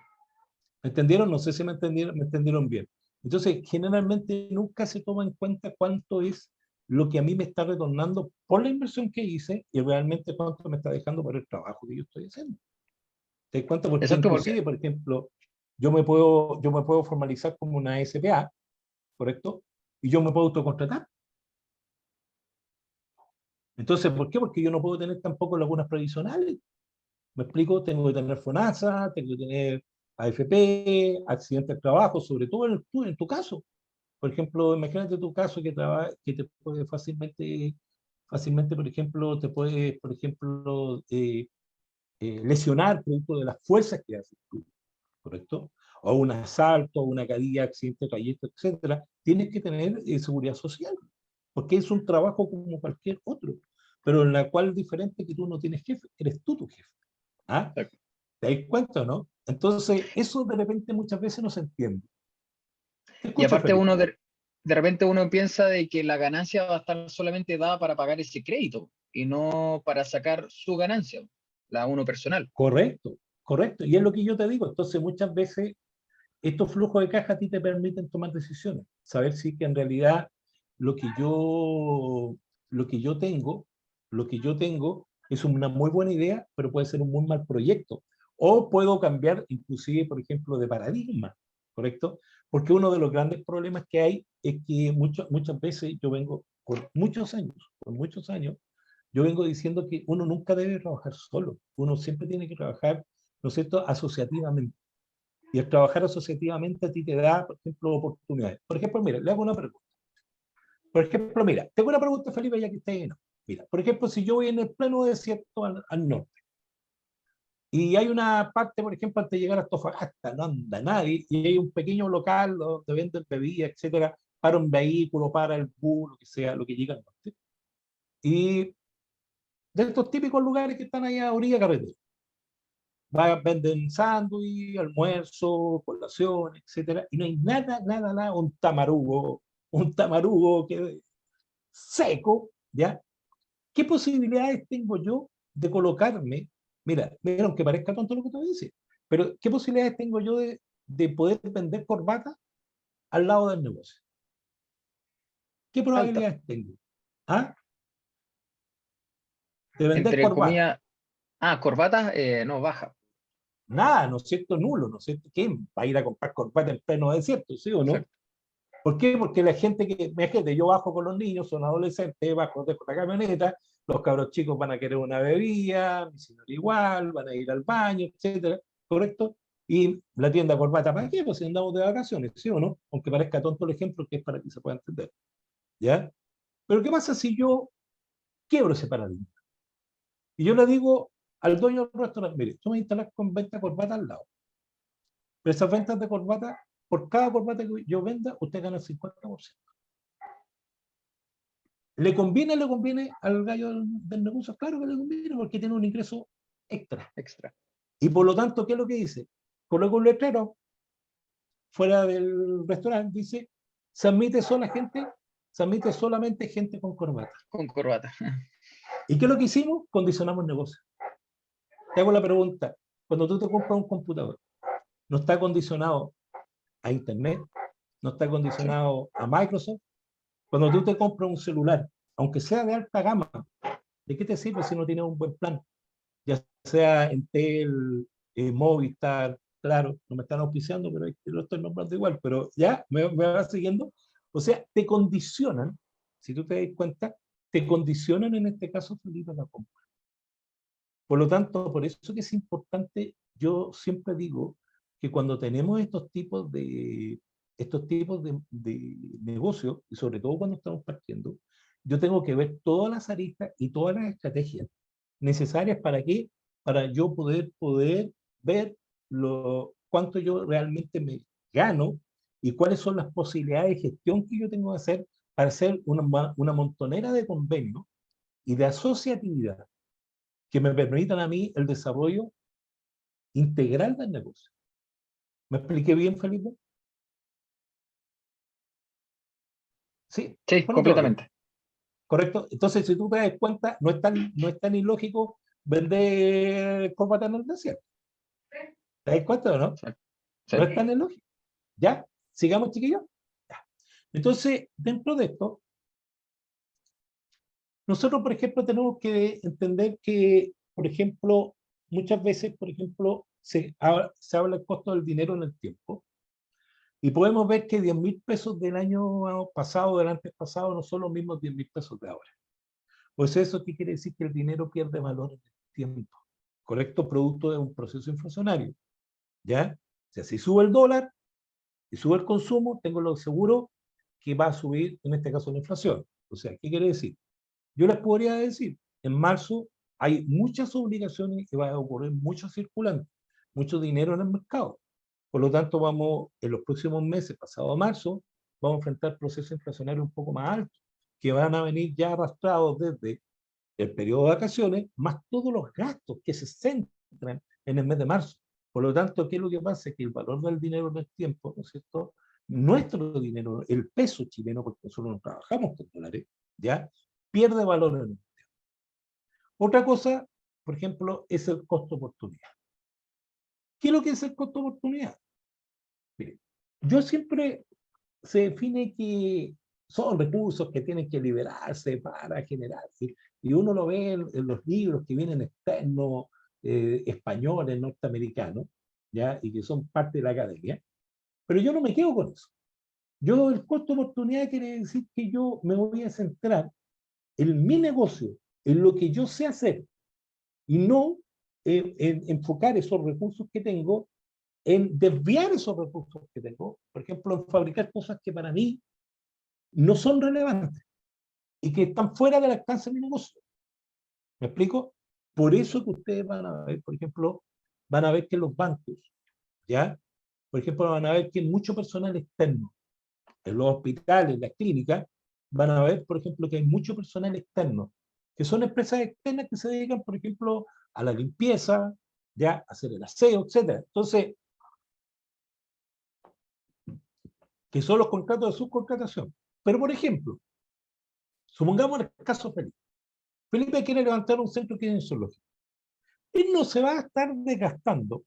¿Me entendieron? No sé si me entendieron bien. Entonces, generalmente nunca se toma en cuenta cuánto es lo que a mí me está retornando por la inversión que hice y realmente cuánto me está dejando por el trabajo que yo estoy haciendo. ¿Te das cuenta? Porque Exacto, porque inclusive, por ejemplo, yo me puedo formalizar como una SPA, ¿correcto? Y yo me puedo autocontratar. Entonces, ¿por qué? Porque yo no puedo tener tampoco lagunas previsionales. ¿Me explico? Tengo que tener FONASA, tengo que tener AFP, accidente de trabajo, sobre todo en tu caso. Por ejemplo, imagínate tu caso que te puede fácilmente, por ejemplo, te puede, por ejemplo, lesionar producto de las fuerzas que haces tú, ¿correcto? O un asalto, una caída, accidente, trayecto, etcétera. Tienes que tener seguridad social, porque es un trabajo como cualquier otro, pero en la cual es diferente que tú no tienes jefe, eres tú tu jefe. ¿Ah? exacto. ¿Te das cuenta, no? Entonces, eso de repente muchas veces no se entiende. Te Y escucho, aparte Felipe. uno de repente uno piensa de que la ganancia va a estar solamente dada para pagar ese crédito y no para sacar su ganancia, la uno personal. Correcto, correcto. Y es lo que yo te digo. Entonces, muchas veces estos flujos de caja a ti te permiten tomar decisiones. Saber si que en realidad lo que yo, lo que yo tengo, lo que yo tengo es una muy buena idea, pero puede ser un muy mal proyecto. O puedo cambiar inclusive, por ejemplo, de paradigma, ¿correcto? Porque uno de los grandes problemas que hay es que muchas veces yo vengo por muchos años, yo vengo diciendo que uno nunca debe trabajar solo. Uno siempre tiene que trabajar, ¿no es cierto?, asociativamente. Y el trabajar asociativamente a ti te da, por ejemplo, oportunidades. Por ejemplo, mira, le hago una pregunta. Por ejemplo, mira, tengo una pregunta, Felipe, ya que está ahí. No. Mira, por ejemplo, si yo voy en el pleno desierto al norte, y hay una parte, por ejemplo, antes de llegar a Antofagasta, no anda nadie, y hay un pequeño local donde venden bebidas, etcétera, para un vehículo, para el bus, lo que sea, lo que llega al norte. Y de estos típicos lugares que están allá a orilla de carretera. Venden sándwich, almuerzo, colación, etcétera, y no hay nada, un tamarugo que seco, ¿ya? ¿Qué posibilidades tengo yo de colocarme? Mira, aunque parezca tonto lo que te voy a decir, pero ¿qué posibilidades tengo yo de poder vender corbata al lado del negocio? ¿Qué Alta. probabilidades tengo? ¿Ah? De vender Entre corbata. comillas, corbata, no, baja. Nada, ¿no es cierto? Nulo, ¿no es cierto? ¿Quién va a ir a comprar corbata en pleno desierto, sí o no? Exacto. ¿Por qué? Porque la gente imagínate, yo bajo con los niños, son adolescentes, bajo, dejo la camioneta, los cabros chicos van a querer una bebida, mi señor igual, van a ir al baño, etcétera, ¿correcto? Y la tienda corbata, ¿para qué? Pues si andamos de vacaciones, ¿sí o no? Aunque parezca tonto el ejemplo, que es para que se pueda entender, ¿ya? Pero ¿qué pasa si yo quiebro ese paradigma? Y yo le digo al dueño del restaurante, mire, tú me instalas con venta corbata al lado, pero esas ventas de corbata, por cada corbata que yo venda, usted gana el 50%. Le conviene al gallo del negocio? Claro que le conviene porque tiene un ingreso extra. Extra. Y por lo tanto, ¿qué es lo que dice? Coloca un letrero fuera del restaurante, dice, se admite solamente gente con corbata. Con corbata. ¿Y qué es lo que hicimos? Condicionamos el negocio. Te hago la pregunta, cuando tú te compras un computador, ¿no está condicionado a Internet? ¿No está Sí. condicionado a Microsoft? Cuando tú te compras un celular, aunque sea de alta gama, ¿de qué te sirve si no tienes un buen plan? Ya sea Entel, Movistar, claro, no me están auspiciando, pero lo estoy nombrando igual, pero ya me va siguiendo. O sea, te condicionan, si tú te das cuenta, te condicionan en este caso, Felipe, la compra. Por lo tanto, por eso que es importante, yo siempre digo que cuando tenemos estos tipos de negocios, y sobre todo cuando estamos partiendo, yo tengo que ver todas las aristas y todas las estrategias necesarias para qué, para yo poder ver cuánto yo realmente me gano y cuáles son las posibilidades de gestión que yo tengo que hacer para hacer una montonera de convenios y de asociatividad que me permitan a mí el desarrollo integral del negocio. ¿Me expliqué bien, Felipe? ¿Sí? Sí, ¿O no, Claudio? completamente. ¿Correcto? Entonces, si tú te das cuenta, no es tan ilógico vender corbata en el desierto. ¿Te das cuenta o no? Sí, No sí. es tan ilógico. ¿Ya? Sigamos, chiquillos. Ya. Entonces, dentro de esto, nosotros, por ejemplo, tenemos que entender que, por ejemplo, muchas veces, por ejemplo, se habla del costo del dinero en el tiempo y podemos ver que 10.000 pesos del año pasado, del antes pasado, no son los mismos 10.000 pesos de ahora. Pues eso qué quiere decir que el dinero pierde valor en el tiempo, ¿correcto? Producto de un proceso inflacionario, ¿ya? O sea, si sube el dólar y sube el consumo, tengo lo seguro que va a subir, en este caso, la inflación. O sea, ¿qué quiere decir? Yo les podría decir, en marzo hay muchas obligaciones y va a ocurrir mucho circulante, mucho dinero en el mercado. Por lo tanto, vamos, en los próximos meses, pasado marzo, vamos a enfrentar procesos inflacionarios un poco más altos, que van a venir ya arrastrados desde el periodo de vacaciones, más todos los gastos que se centran en el mes de marzo. Por lo tanto, ¿qué es lo que pasa? Que el valor del dinero en el tiempo, ¿no es cierto? Nuestro dinero, el peso chileno, porque nosotros no trabajamos con dólares, ¿ya? Pierde valor en el tiempo. Otra cosa, por ejemplo, es el costo oportunidad. ¿Qué es lo que es el costo oportunidad? Miren, yo siempre se define que son recursos que tienen que liberarse para generarse. Y uno lo ve en los libros que vienen externos, españoles, norteamericanos, ¿ya? Y que son parte de la academia. Pero yo no me quedo con eso. Yo, el costo de oportunidad quiere decir que yo me voy a centrar en mi negocio, en lo que yo sé hacer, y no en enfocar esos recursos que tengo, en desviar esos recursos que tengo, por ejemplo, en fabricar cosas que para mí no son relevantes y que están fuera del alcance de mi negocio. ¿Me explico? Por eso que ustedes van a ver, por ejemplo, van a ver que los bancos, ¿ya? Por ejemplo, van a ver que mucho personal externo, en los hospitales, en las clínicas, van a ver, por ejemplo, que hay mucho personal externo, que son empresas externas que se dedican, por ejemplo, a la limpieza, ya, a hacer el aseo, etcétera. Entonces, que son los contratos de subcontratación. Pero, por ejemplo, supongamos el caso Felipe. Felipe quiere levantar un centro kinesiológico. Él no se va a estar desgastando,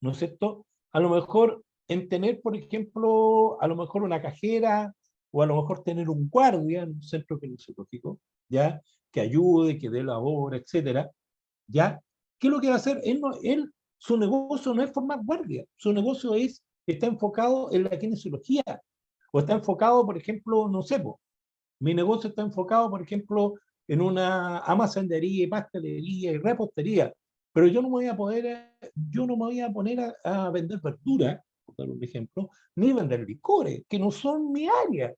¿no es cierto? A lo mejor en tener, por ejemplo, a lo mejor una cajera o a lo mejor tener un guardia en un centro kinesiológico, ¿ya? Que ayude, que dé la hora, etcétera, ¿ya? ¿Qué es lo que va a hacer? Su negocio no es formar guardia, su negocio está enfocado en la kinesiología o está enfocado, por ejemplo, no sé, mi negocio está enfocado, por ejemplo, en una almacenería y pastelería y repostería, pero yo no me voy a poner a vender verduras, por dar un ejemplo, ni vender licores, que no son mi área,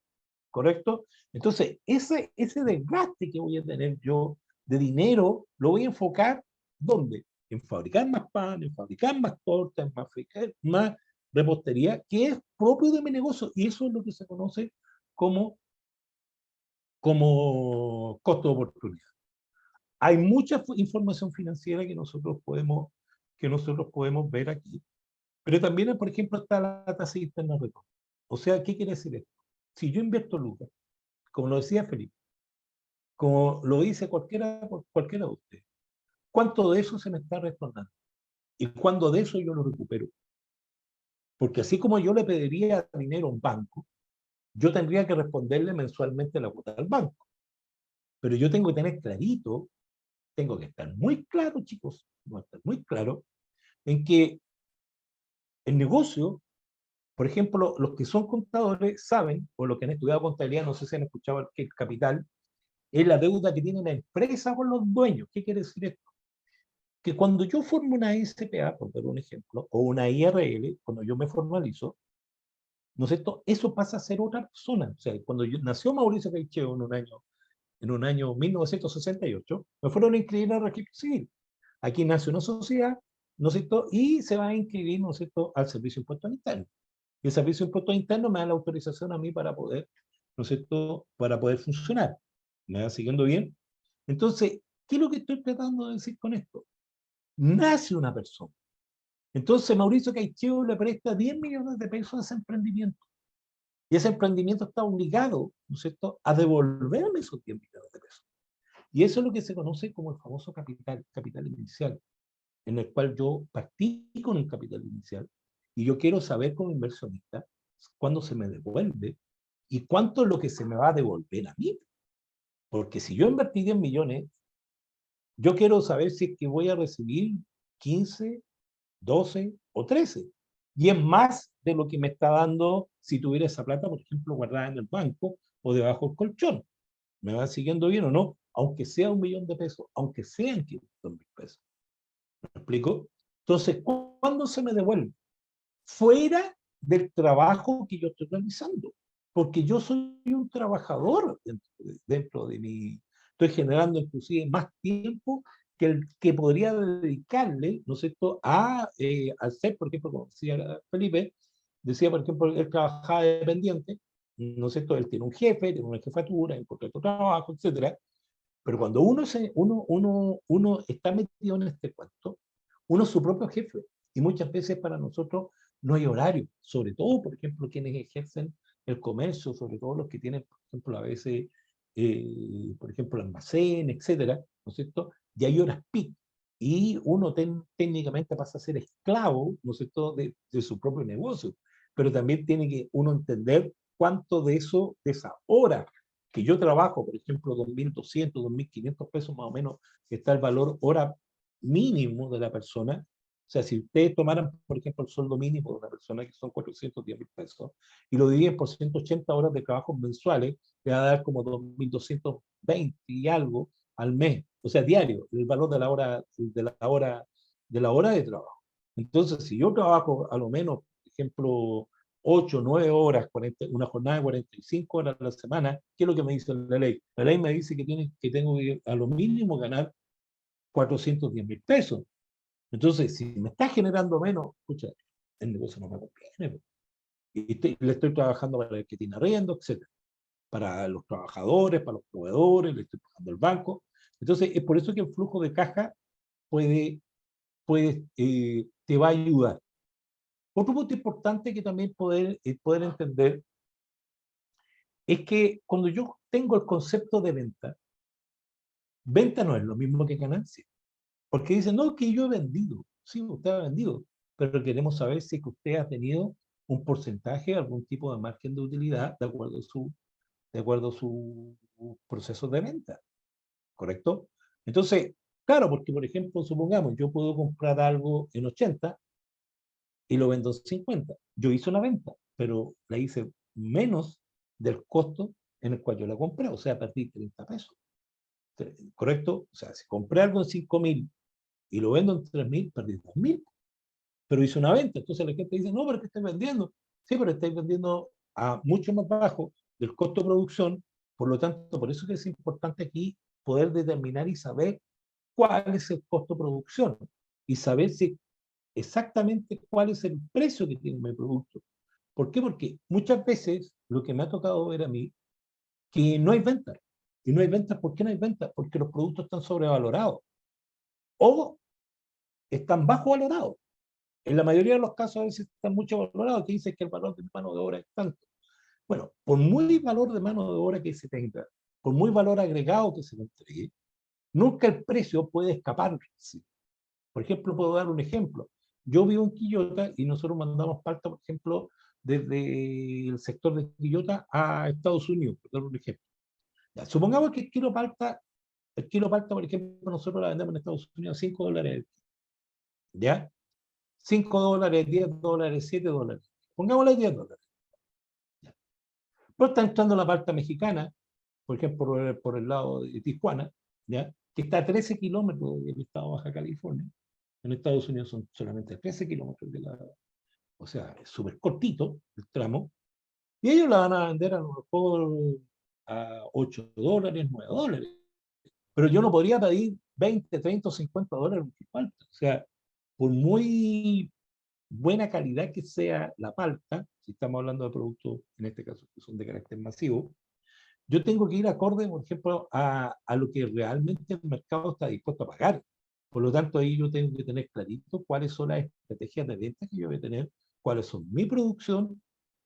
¿correcto? Entonces, ese desgaste que voy a tener yo de dinero, lo voy a enfocar, ¿dónde? En fabricar más pan, en fabricar más tortas, en fabricar más repostería, que es propio de mi negocio, y eso es lo que se conoce como costo de oportunidad. Hay mucha información financiera que nosotros podemos ver aquí, pero también, por ejemplo, está la tasa interna de retorno. O sea, ¿qué quiere decir esto? Si yo invierto lucas, como lo decía Felipe, como lo dice cualquiera de ustedes, ¿cuánto de eso se me está retornando? ¿Y cuándo de eso yo lo recupero? Porque así como yo le pediría dinero a un banco, yo tendría que responderle mensualmente la cuota al banco. Pero yo tengo que tener clarito, tengo que estar muy claro, chicos, tengo que estar muy claro en que el negocio, por ejemplo, los que son contadores saben, o los que han estudiado contabilidad, no sé si han escuchado que el capital es la deuda que tiene la empresa con los dueños. ¿Qué quiere decir esto? Que cuando yo formo una SPA, por dar un ejemplo, o una IRL, cuando yo me formalizo, ¿no es cierto? Eso pasa a ser otra persona. O sea, cuando nació Mauricio Caicheo en un año 1968, me fueron a inscribir al registro civil. Aquí nace una sociedad, ¿no es cierto? Y se va a inscribir, ¿no es cierto?, al Servicio de Impuestos Internos. Y el Servicio de Impuestos Internos me da la autorización a mí para poder, ¿no es cierto?, para poder funcionar. ¿Me va siguiendo bien? Entonces, ¿qué es lo que estoy tratando de decir con esto? Nace una persona. Entonces, Mauricio Caicheo le presta 10 millones de pesos a ese emprendimiento. Y ese emprendimiento está obligado, ¿no es cierto?, a devolverme esos 10 millones de pesos. Y eso es lo que se conoce como el famoso capital inicial, en el cual yo partí con el capital inicial y yo quiero saber como inversionista cuándo se me devuelve y cuánto es lo que se me va a devolver a mí. Porque si yo invertí 10 millones, yo quiero saber si es que voy a recibir 15, 12 o 13. Y es más de lo que me está dando si tuviera esa plata, por ejemplo, guardada en el banco o debajo del colchón. ¿Me va siguiendo bien o no? Aunque sea 1.000.000 de pesos, aunque sean 500.000 pesos. ¿Me explico? Entonces, ¿cuándo se me devuelve? Fuera del trabajo que yo estoy realizando. Porque yo soy un trabajador dentro de mi... Estoy generando inclusive más tiempo que el que podría dedicarle, ¿no es cierto?, a hacer, por ejemplo, como decía Felipe, decía, por ejemplo, él trabajaba dependiente, ¿no es cierto?, él tiene un jefe, tiene una jefatura, encuentra otro trabajo, etcétera. Pero cuando uno está metido en este cuento, uno es su propio jefe. Y muchas veces para nosotros no hay horario. Sobre todo, por ejemplo, quienes ejercen el comercio, sobre todo los que tienen, por ejemplo, a veces, por ejemplo, almacén, etcétera, ¿no es cierto? Y hay horas peak. Y uno técnicamente pasa a ser esclavo, ¿no es cierto?, de su propio negocio. Pero también tiene que uno entender cuánto de eso, de esa hora que yo trabajo, por ejemplo, 2.200, 2.500 pesos más o menos, que está el valor hora mínimo de la persona. O sea, si ustedes tomaran, por ejemplo, el sueldo mínimo de una persona, que son 410.000 pesos, y lo dividen por 180 horas de trabajo mensuales, le va a dar como 2.220 y algo al mes, o sea, diario, el valor de la hora de trabajo. Entonces, si yo trabajo a lo menos, por ejemplo, 8, 9 horas, una jornada de 45 horas a la semana, ¿qué es lo que me dice la ley? La ley me dice que tengo que a lo mínimo ganar 410.000 pesos. Entonces, si me está generando menos, escucha, el negocio no me conviene. Y le estoy trabajando para el que tiene arriendo, etc. Para los trabajadores, para los proveedores, le estoy pagando el banco. Entonces, es por eso que el flujo de caja te va a ayudar. Otro punto importante que también poder entender es que cuando yo tengo el concepto de venta no es lo mismo que ganancia. Porque dicen, no, que yo he vendido. Sí, usted ha vendido, pero queremos saber si que usted ha tenido un porcentaje, algún tipo de margen de utilidad de acuerdo a su proceso de venta. ¿Correcto? Entonces, claro, porque por ejemplo, supongamos, yo puedo comprar algo en 80 y lo vendo en 50. Yo hice una venta, pero la hice menos del costo en el cual yo la compré, o sea, perdí 30 pesos. ¿Correcto? O sea, si compré algo en 5.000 y lo vendo en 3.000, perdí 2.000. Pero hice una venta. Entonces la gente dice, no, pero es que estoy vendiendo. Sí, pero estáis vendiendo a mucho más bajo del costo de producción. Por lo tanto, por eso que es importante aquí poder determinar y saber cuál es el costo de producción y saber si exactamente cuál es el precio que tiene mi producto. ¿Por qué? Porque muchas veces lo que me ha tocado ver a mí, que no hay ventas. Y no hay ventas, ¿por qué no hay ventas? Porque los productos están sobrevalorados o están bajo valorados. En la mayoría de los casos a veces están mucho valorados, que dicen que el valor de mano de obra es tanto. Bueno, por muy valor de mano de obra que se tenga, por muy valor agregado que se le entregue, nunca el precio puede escapar. Por ejemplo, puedo dar un ejemplo. Yo vivo en Quillota y nosotros mandamos palta, por ejemplo, desde el sector de Quillota a Estados Unidos, por dar un ejemplo. Ya, supongamos que el kilo palta, por ejemplo, nosotros la vendemos en Estados Unidos a $5. ¿Ya? $5, $10, $7. Pongámosle $10. ¿Ya? Pero está entrando la palta mexicana, por ejemplo, por el lado de Tijuana, ¿ya? Que está a 13 kilómetros del estado de Baja California. En Estados Unidos son solamente 13 kilómetros o sea, es súper cortito el tramo, y ellos la van a vender a lo mejor a $8, $9. Pero yo no podría pedir 20, 30 o $50 por palta. O sea, por muy buena calidad que sea la palta, si estamos hablando de productos, en este caso, que son de carácter masivo, yo tengo que ir acorde, por ejemplo, a lo que realmente el mercado está dispuesto a pagar. Por lo tanto, ahí yo tengo que tener clarito cuáles son las estrategias de venta que yo voy a tener, cuáles son mi producción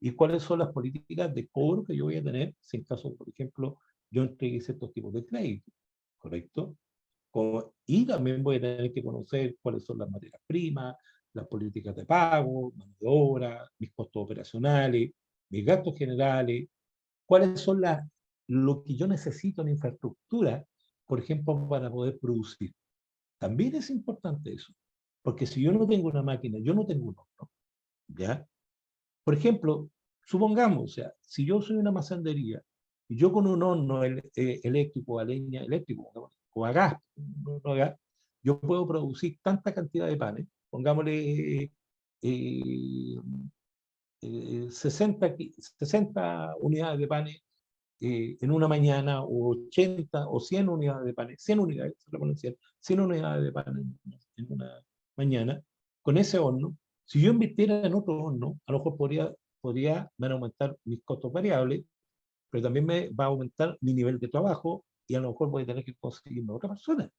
y cuáles son las políticas de cobro que yo voy a tener si en caso, por ejemplo, yo entregue ciertos tipos de crédito, ¿correcto? Y también voy a tener que conocer cuáles son las materias primas, las políticas de pago, mano de obra, mis costos operacionales, mis gastos generales, cuáles son lo que yo necesito en infraestructura, por ejemplo, para poder producir. También es importante eso, porque si yo no tengo una máquina, yo no tengo un horno, ¿ya? Por ejemplo, supongamos, o sea, si yo soy una masandería y yo con un horno eléctrico, a leña eléctrico, ¿no? O a gas, no a gas, yo puedo producir tanta cantidad de panes, pongámosle 60 unidades de panes en una mañana, o 80 o 100 unidades de panes, 100 unidades, 100 unidades de panes en una mañana, con ese horno. Si yo invirtiera en otro horno, a lo mejor van a aumentar mis costos variables, pero también me va a aumentar mi nivel de trabajo y a lo mejor voy a tener que conseguirme otra persona.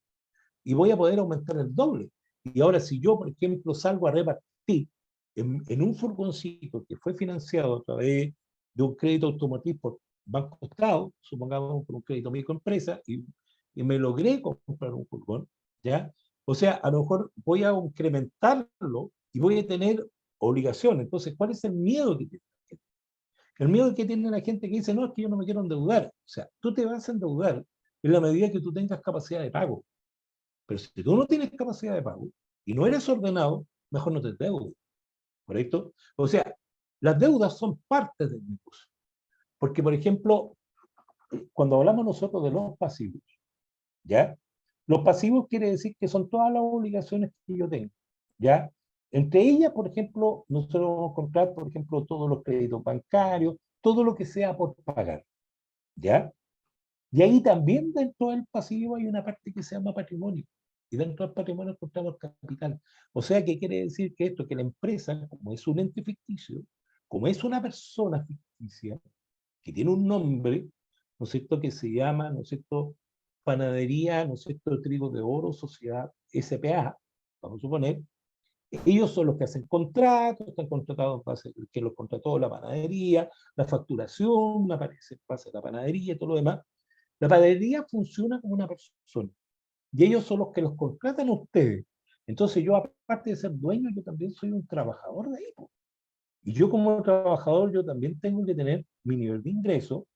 Y voy a poder aumentar el doble. Y ahora, si yo, por ejemplo, salgo a repartir en un furgoncito que fue financiado a través de un crédito automotriz por Banco Estado, supongamos por un crédito microempresa, y me logré comprar un furgón, ¿ya? O sea, a lo mejor voy a incrementarlo y voy a tener obligaciones. Entonces, ¿cuál es el miedo que tiene la gente? El miedo que tiene la gente que dice, no, es que yo no me quiero endeudar. O sea, tú te vas a endeudar en la medida que tú tengas capacidad de pago. Pero si tú no tienes capacidad de pago y no eres ordenado, mejor no te endeudes, ¿correcto? O sea, las deudas son parte del negocio. Porque, por ejemplo, cuando hablamos nosotros de los pasivos, ¿ya? Los pasivos quiere decir que son todas las obligaciones que yo tengo, ¿ya? Entre ellas, por ejemplo, nosotros vamos a comprar, por ejemplo, todos los créditos bancarios, todo lo que sea por pagar, ¿ya? Y ahí también dentro del pasivo hay una parte que se llama patrimonio. Y dentro del patrimonio encontramos capital. O sea, ¿qué quiere decir? Que esto, que la empresa, como es un ente ficticio, como es una persona ficticia, que tiene un nombre, ¿no es cierto?, que se llama, ¿no es cierto?, Panadería, ¿no es cierto?, Trigo de Oro, Sociedad SPA, vamos a suponer, ellos son los que hacen contratos, están contratados en base, que los contrató la panadería, la facturación, aparece en base a la panadería y todo lo demás. La panadería funciona como una persona y ellos son los que los contratan a ustedes. Entonces yo, aparte de ser dueño, yo también soy un trabajador de ahí. Y yo como trabajador, yo también tengo que tener mi nivel de ingreso,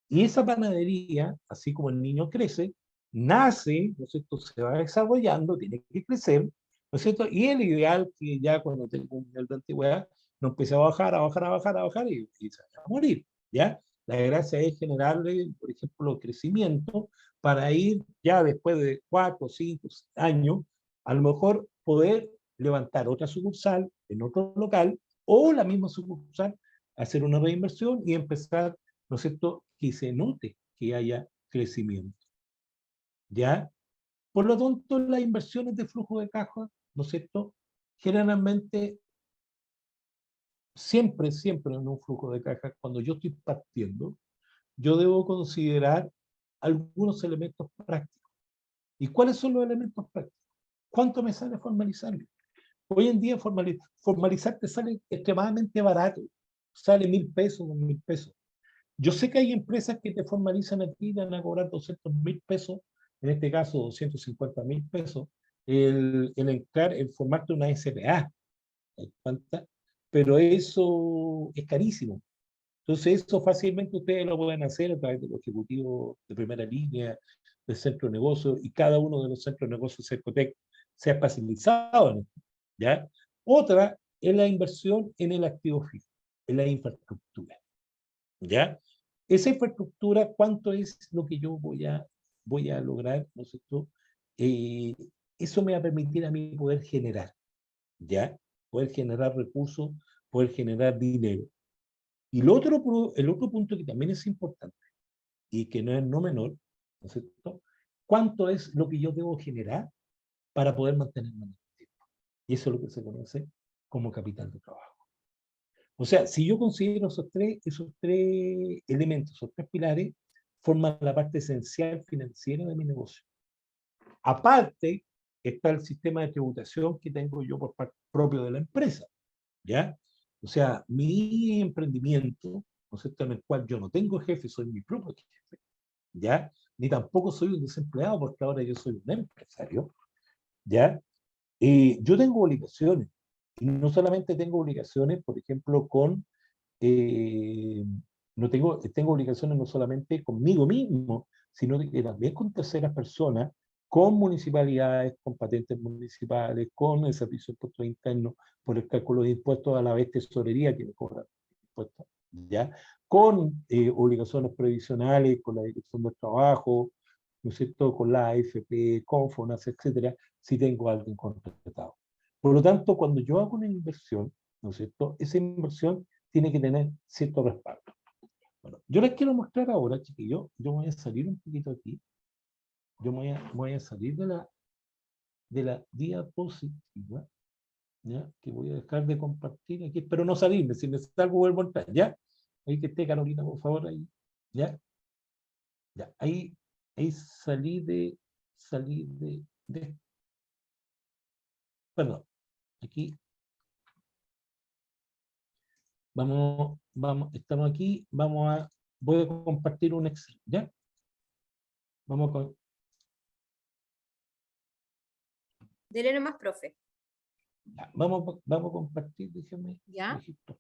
y esa panadería, así como el niño crece, nace, ¿no es cierto?, se va desarrollando, tiene que crecer, ¿no es cierto? Y el ideal que ya cuando tengo un nivel de antigüedad, no empiece a bajar, a bajar, a bajar, a bajar y se va a morir, ¿ya? La gracia es generarle, por ejemplo, crecimiento para ir ya después de 4, 5 años, a lo mejor poder levantar otra sucursal en otro local o la misma sucursal, hacer una reinversión y empezar, ¿no es cierto?, que se note que haya crecimiento, ¿ya? Por lo tanto, las inversiones de flujo de caja, ¿no es cierto?, generalmente, siempre en un flujo de caja, cuando yo estoy partiendo, yo debo considerar algunos elementos prácticos. ¿Y cuáles son los elementos prácticos? ¿Cuánto me sale formalizarlo? Hoy en día formalizar te sale extremadamente barato, sale 1.000 pesos, 2.000 pesos. Yo sé que hay empresas que te formalizan aquí y te van a cobrar 200.000 pesos, en este caso 250.000 pesos, el formarte una SPA, pero eso es carísimo. Entonces eso fácilmente ustedes lo pueden hacer a través de los ejecutivos de primera línea, del centro de negocios, y cada uno de los centros de negocios Cercotec se ha especializado en esto, ¿ya? Otra es la inversión en el activo fijo, en la infraestructura, ¿ya? Esa infraestructura, ¿cuánto es lo que yo voy a lograr, ¿no es cierto? Eh, Eso me va a permitir a mí poder generar, ¿ya? Poder generar recursos, poder generar dinero. Y el otro punto que también es importante y que no es no menor, ¿no es cierto? ¿Cuánto es lo que yo debo generar para poder mantenerme en el tiempo? Y eso es lo que se conoce como capital de trabajo. O sea, si yo considero esos tres elementos, esos tres pilares, forman la parte esencial financiera de mi negocio. Aparte, está el sistema de tributación que tengo yo por parte propio de la empresa, ¿ya? O sea, mi emprendimiento, ¿no es cierto?, en el cual yo no tengo jefe, soy mi propio jefe, ¿ya? Ni tampoco soy un desempleado, porque ahora yo soy un empresario, ¿ya? Yo tengo obligaciones, y no solamente tengo obligaciones, por ejemplo, no tengo obligaciones no solamente conmigo mismo, sino que también con terceras personas, con municipalidades, con patentes municipales, con el servicio de impuestos internos, por el cálculo de impuestos, a la vez tesorería que me cobra impuestos, ¿ya? Con obligaciones previsionales, con la Dirección del Trabajo, ¿no es cierto?, con la AFP, con FONAS, etcétera, si tengo a alguien contratado. Por lo tanto, cuando yo hago una inversión, ¿no es cierto?, esa inversión tiene que tener cierto respaldo. Bueno, yo les quiero mostrar ahora, chiquillos, yo voy a salir un poquito aquí, yo voy a salir de la diapositiva, ¿ya? Que voy a dejar de compartir aquí, espero no salirme, si me salgo vuelvo a entrar, ¿ya? Ahí que esté Carolina, por favor, ahí, ¿ya? Ya, ahí salí perdón, aquí, estamos aquí, voy a compartir un Excel, ¿ya? Vamos con, Dele nomás, profe. ya, vamos a compartir, déjenme, ¿Ya? registro.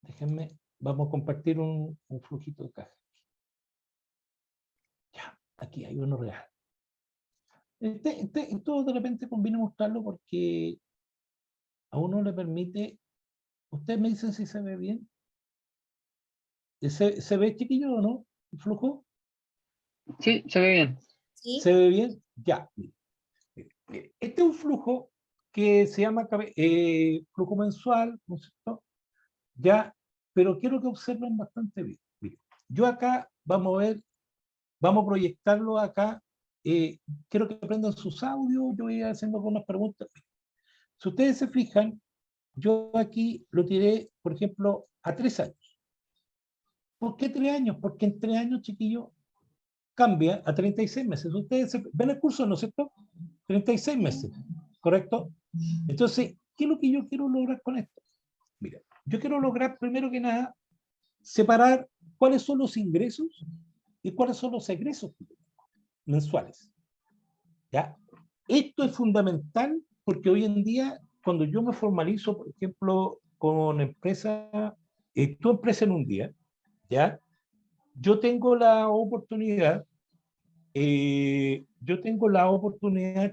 Déjenme, vamos a compartir un flujito de caja. Ya, aquí hay uno real. Esto de repente conviene mostrarlo porque a uno le permite, ustedes me dicen si se ve bien. ¿Se ve, chiquillo, o no? ¿El flujo? Sí, se ve bien. Sí. ¿Se ve bien? Ya. Mire. Este es un flujo que se llama flujo mensual, ¿no es cierto? Ya, pero quiero que observen bastante bien. Mire, yo acá, vamos a ver, vamos a proyectarlo acá. Quiero que aprendan sus audios, yo voy a ir haciendo algunas preguntas. Si ustedes se fijan, yo aquí lo tiré, por ejemplo, a 3 años. ¿Por qué 3 años? Porque en 3 años, chiquillos, cambia a 36 meses. Ustedes ven el curso, ¿no es cierto? 36 meses, ¿correcto? Entonces, ¿qué es lo que yo quiero lograr con esto? Mira, yo quiero lograr, primero que nada, separar cuáles son los ingresos y cuáles son los egresos mensuales. ¿Ya? Esto es fundamental porque hoy en día, cuando yo me formalizo, por ejemplo, con empresa, tu empresa en un día, ¿ya? Yo tengo la oportunidad,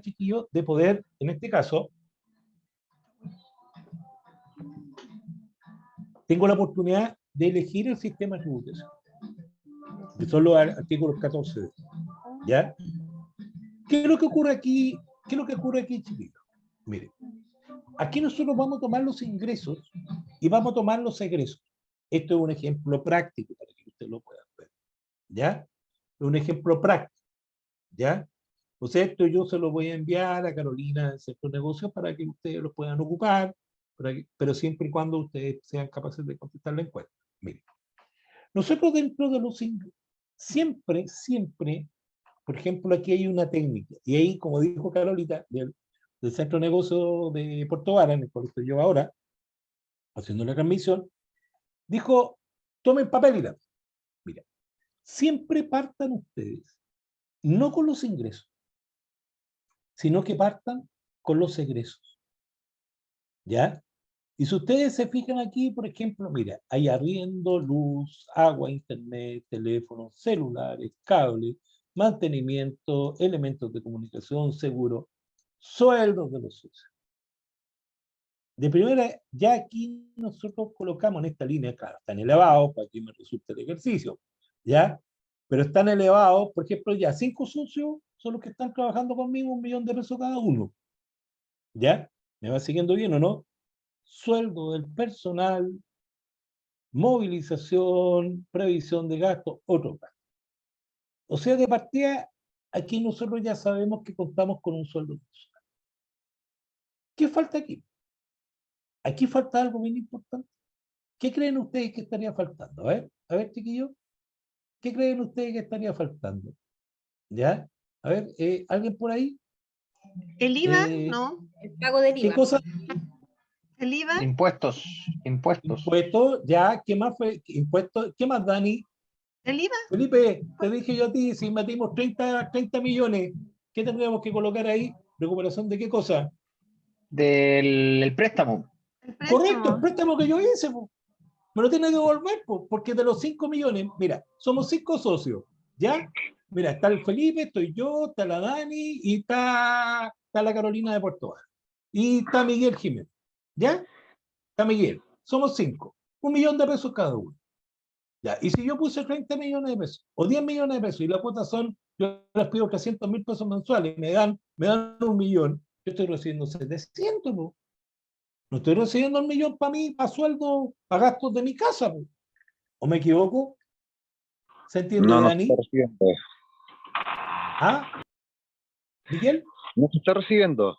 chiquillos, de poder, en este caso, tengo la oportunidad de elegir el sistema de tributación, que son los artículos 14, ¿ya? ¿Qué es lo que ocurre aquí? ¿Qué es lo que ocurre aquí, chiquillos? Miren, aquí nosotros vamos a tomar los ingresos y vamos a tomar los egresos. Esto es un ejemplo práctico para que ustedes lo puedan ver, ¿ya? Es un ejemplo práctico, ¿ya? O sea, esto yo se lo voy a enviar a Carolina de Centro de Negocios para que ustedes lo puedan ocupar, pero siempre y cuando ustedes sean capaces de contestar la encuesta. Miren, nosotros dentro de los ingresos, siempre, por ejemplo, aquí hay una técnica, y ahí, como dijo Carolina, del Centro de Negocios de Puerto Vara, en el cual estoy yo ahora, haciendo la transmisión, dijo, tomen papel y lápiz. Mira, siempre partan ustedes, no con los ingresos, sino que partan con los egresos. ¿Ya? Y si ustedes se fijan aquí, por ejemplo, mira, hay arriendo, luz, agua, internet, teléfonos, celulares, cables, mantenimiento, elementos de comunicación, seguro, sueldos de los socios. De primera, ya aquí nosotros colocamos en esta línea, claro, están elevados, para que me resulte el ejercicio, ¿ya? Pero están elevados, por ejemplo, ya 5 socios son los que están trabajando conmigo, 1.000.000 de pesos cada uno, ¿ya? ¿Me va siguiendo bien o no? Sueldo del personal, movilización, previsión de gastos, otro gasto. O sea, de partida, aquí nosotros ya sabemos que contamos con un sueldo personal. ¿Qué falta aquí? Aquí falta algo bien importante. ¿Qué creen ustedes que estaría faltando? A ver, chiquillos, ¿qué creen ustedes que estaría faltando? ¿Ya? A ver, ¿alguien por ahí? El IVA, no. El pago del ¿Qué IVA. cosa? El IVA, Impuestos. Impuestos, ya, ¿qué más fue? Impuestos, ¿qué más, Dani? el IVA, Felipe, te dije yo a ti, si metimos 30 millones, ¿qué tendríamos que colocar ahí? ¿Recuperación de qué cosa? Del préstamo. el Correcto, el préstamo. préstamo que yo hice, po. Me lo tiene que devolver, po, porque de los 5 millones, mira, somos 5 socios, ¿ya? Mira, está el Felipe, estoy yo, está la Dani y está la Carolina de Puerto Baja. Y está Miguel Jiménez, ¿ya? Está Miguel, somos 5, 1 millón de pesos cada uno. Ya, y si yo puse 30 millones de pesos o 10 millones de pesos y la cuota son, yo les pido 300.000 pesos mensuales y me dan 1 millón, yo estoy recibiendo 700, po. No estoy recibiendo 1 millón para mí, para sueldo, para gastos de mi casa, po. ¿O me equivoco? ¿Se entiende, No, no se está Dani? recibiendo. ¿Ah? ¿Miguel? No se está recibiendo.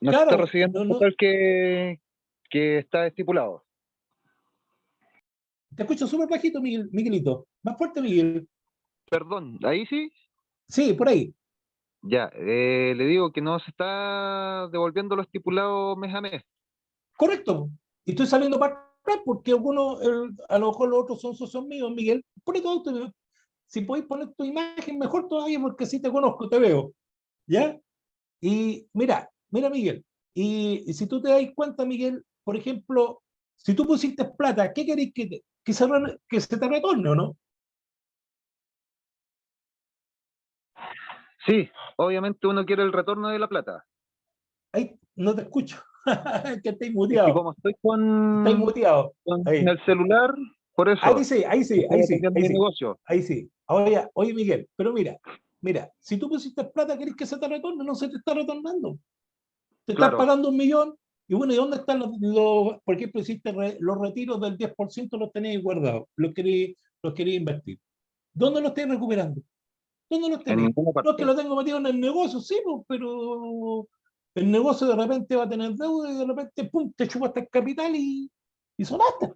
No se está Claro, recibiendo no, el no, total que está estipulado. te escucho súper bajito, Miguelito. Más fuerte, Miguel. Perdón, ahí sí. Sí, por ahí. Ya, le digo que no se está devolviendo lo estipulado mes a mes. Correcto. Y estoy saliendo para atrás porque algunos, a lo mejor los otros son socios míos, Miguel. Pone todo esto. Si podéis poner tu imagen, mejor todavía, porque si te conozco, te veo. ¿Ya? Y mira, Miguel. Y si tú te das cuenta, Miguel, por ejemplo, si tú pusiste plata, ¿qué queréis que se te retorne o no? Sí, obviamente uno quiere el retorno de la plata. Ahí no te escucho. Que estáis Es que muteado. como estoy Estáis muteado. con Ahí. el celular, por Ahí eso sí, ahí sí, estoy ahí sí, atendiendo ahí mi sí. negocio. Ahí sí. Ahora, oye, Miguel, pero mira, si tú pusiste plata, ¿querés que se te retorne? No se te está retornando. Te estás Claro, pagando 1 millón. Y bueno, ¿y dónde están por ejemplo, hiciste los retiros del 10%, los tenéis guardados, los queréis invertir? ¿Dónde los estáis recuperando? ¿Dónde los en tenéis? ninguna No es que parte. lo tengo metido en el negocio, sí, pues, pero el negocio de repente va a tener deuda y de repente, pum, te chupaste el capital y sonaste.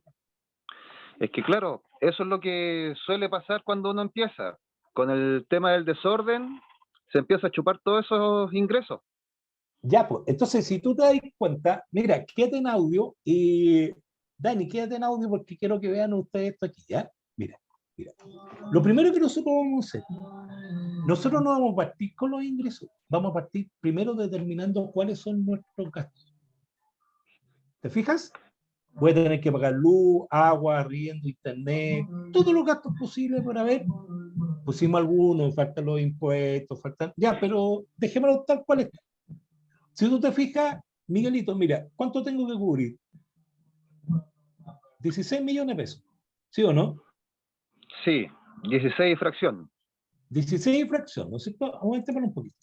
Es que claro, eso es lo que suele pasar cuando uno empieza. Con el tema del desorden, se empieza a chupar todos esos ingresos. Ya, pues, entonces si tú te das cuenta, mira, quédate en audio y Dani, quédate en audio porque quiero que vean ustedes esto aquí, ¿ya? Mira. Lo primero que nosotros vamos a hacer, nosotros no vamos a partir con los ingresos, vamos a partir primero determinando cuáles son nuestros gastos. ¿Te fijas? Voy a tener que pagar luz, agua, arriendo, internet, todos los gastos posibles para ver. Pusimos algunos, faltan los impuestos, faltan. Ya, pero dejémoslo tal cual está. Si tú te fijas, Miguelito, mira, ¿cuánto tengo que cubrir? 16 millones de pesos. ¿Sí o no? Sí, 16 y fracción. 16 y fracción, ¿no es cierto? Aumentémoslo un poquito.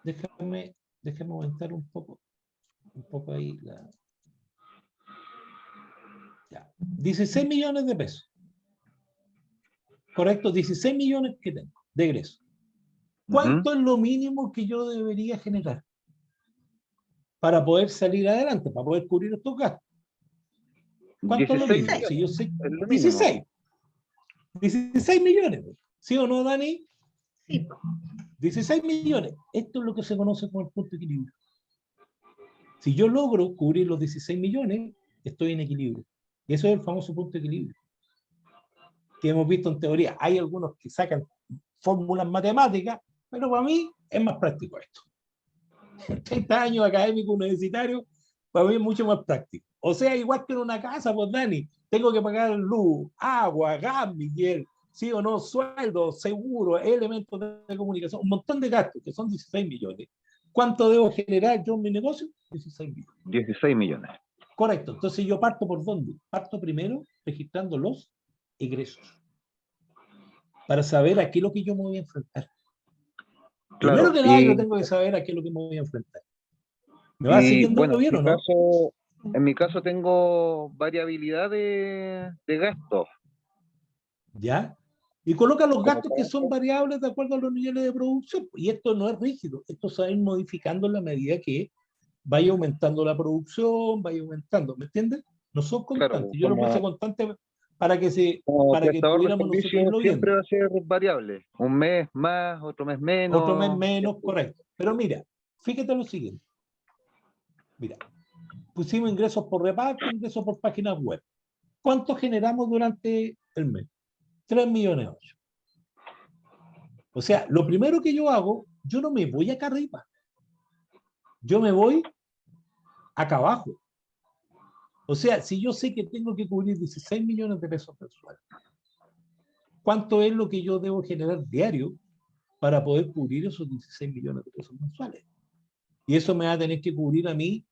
Déjame aumentar un poco ahí la. Ya. 16 millones de pesos. Correcto, 16 millones que tengo de egreso. ¿Cuánto es lo mínimo que yo debería generar para poder salir adelante, para poder cubrir estos gastos? ¿Cuánto es lo 16 mínimo? millones, Si yo sé, es lo mínimo. 16 millones. ¿Sí o no, Dani? sí. 16 millones. Esto es lo que se conoce como el punto de equilibrio. Si yo logro cubrir los 16 millones, estoy en equilibrio. Y eso es el famoso punto de equilibrio que hemos visto en teoría. Hay algunos que sacan fórmulas matemáticas, pero para mí es más práctico esto. 30 años académico universitario, para mí es mucho más práctico. O sea, igual que en una casa, pues Dani, tengo que pagar luz, agua, gas, Miguel, sí o no, sueldo, seguro, elementos de comunicación, un montón de gastos que son 16 millones. ¿Cuánto debo generar yo en mi negocio? 16 millones. 16 millones. Correcto. Entonces yo parto por dónde? Parto primero registrando los egresos para saber a qué es lo que yo me voy a enfrentar. Primero Claro, que nada, yo tengo que saber a qué es lo que me voy a enfrentar. ¿Me va y siguiendo bueno, bien o no? en mi caso tengo variabilidad de gastos. ¿Ya? Y coloca los Como gastos que son variables de acuerdo a los niveles de producción. Y esto no es rígido, esto se va a ir modificando en la medida que vaya aumentando la producción, vaya aumentando, ¿me entiendes? No son claro, constantes. Yo lo puse constante para que como pudiéramos prestador de nosotros servicios irlo siempre viendo. va a ser variable. Un mes más, otro mes Otro mes menos. menos, correcto. Pero mira, fíjate lo siguiente. Mira, pusimos ingresos por reparto, ingresos por páginas web. ¿Cuánto generamos durante el mes? 3,8 millones. O sea, lo primero que yo hago, yo no me voy acá arriba. Yo me voy acá abajo. O sea, si yo sé que tengo que cubrir 16 millones de pesos mensuales, ¿cuánto es lo que yo debo generar diario para poder cubrir esos 16 millones de pesos mensuales? Y eso me va a tener que cubrir a mí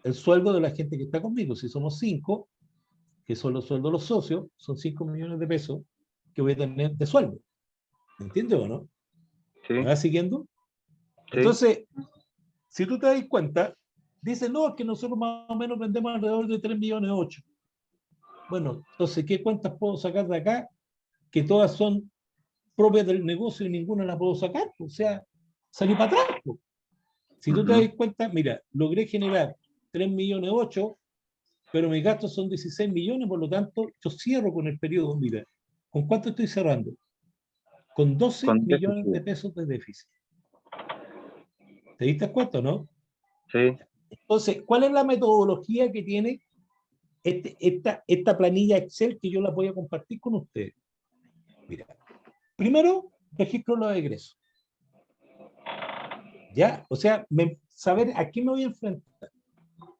el sueldo de la gente que está conmigo. Si somos 5, que son los sueldos de los socios, son 5 millones de pesos que voy a tener de sueldo. ¿Me entiendes o no? Sí, ¿Me vas siguiendo? sí. Entonces, si tú te das cuenta, dice, no, es que nosotros más o menos vendemos alrededor de 3,8 millones. Bueno, entonces, ¿qué cuentas puedo sacar de acá? Que todas son propias del negocio y ninguna la puedo sacar. O sea, salí para atrás. Si tú te das cuenta, mira, logré generar 3,8 millones, pero mis gastos son 16 millones, por lo tanto, yo cierro con el periodo, mira, ¿con cuánto estoy cerrando? Con 12 Con millones déficit. de pesos de déficit. ¿Te diste cuenta, no? Sí, Entonces, ¿cuál es la metodología que tiene esta planilla Excel que yo la voy a compartir con ustedes? Mira, primero, registro los egresos. ¿Ya? O sea, saber a qué me voy a enfrentar.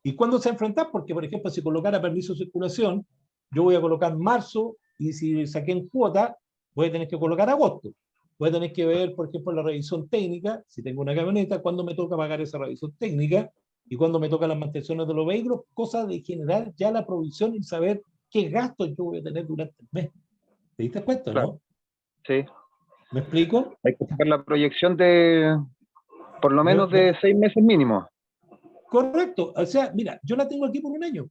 ¿Y cuándo se va a enfrentar? Porque, por ejemplo, si colocara permiso de circulación, yo voy a colocar marzo y si saqué en cuota, voy a tener que colocar agosto. Voy a tener que ver, por ejemplo, la revisión técnica, si tengo una camioneta, cuándo me toca pagar esa revisión técnica y cuándo me tocan las mantenciones de los vehículos, cosa de generar ya la provisión y saber qué gastos yo voy a tener durante el mes. ¿Te diste cuenta, claro. no? Sí. ¿Me explico? Hay que sacar la proyección de por lo menos de 6 meses mínimo. Correcto. O sea, mira, yo la tengo aquí por un año.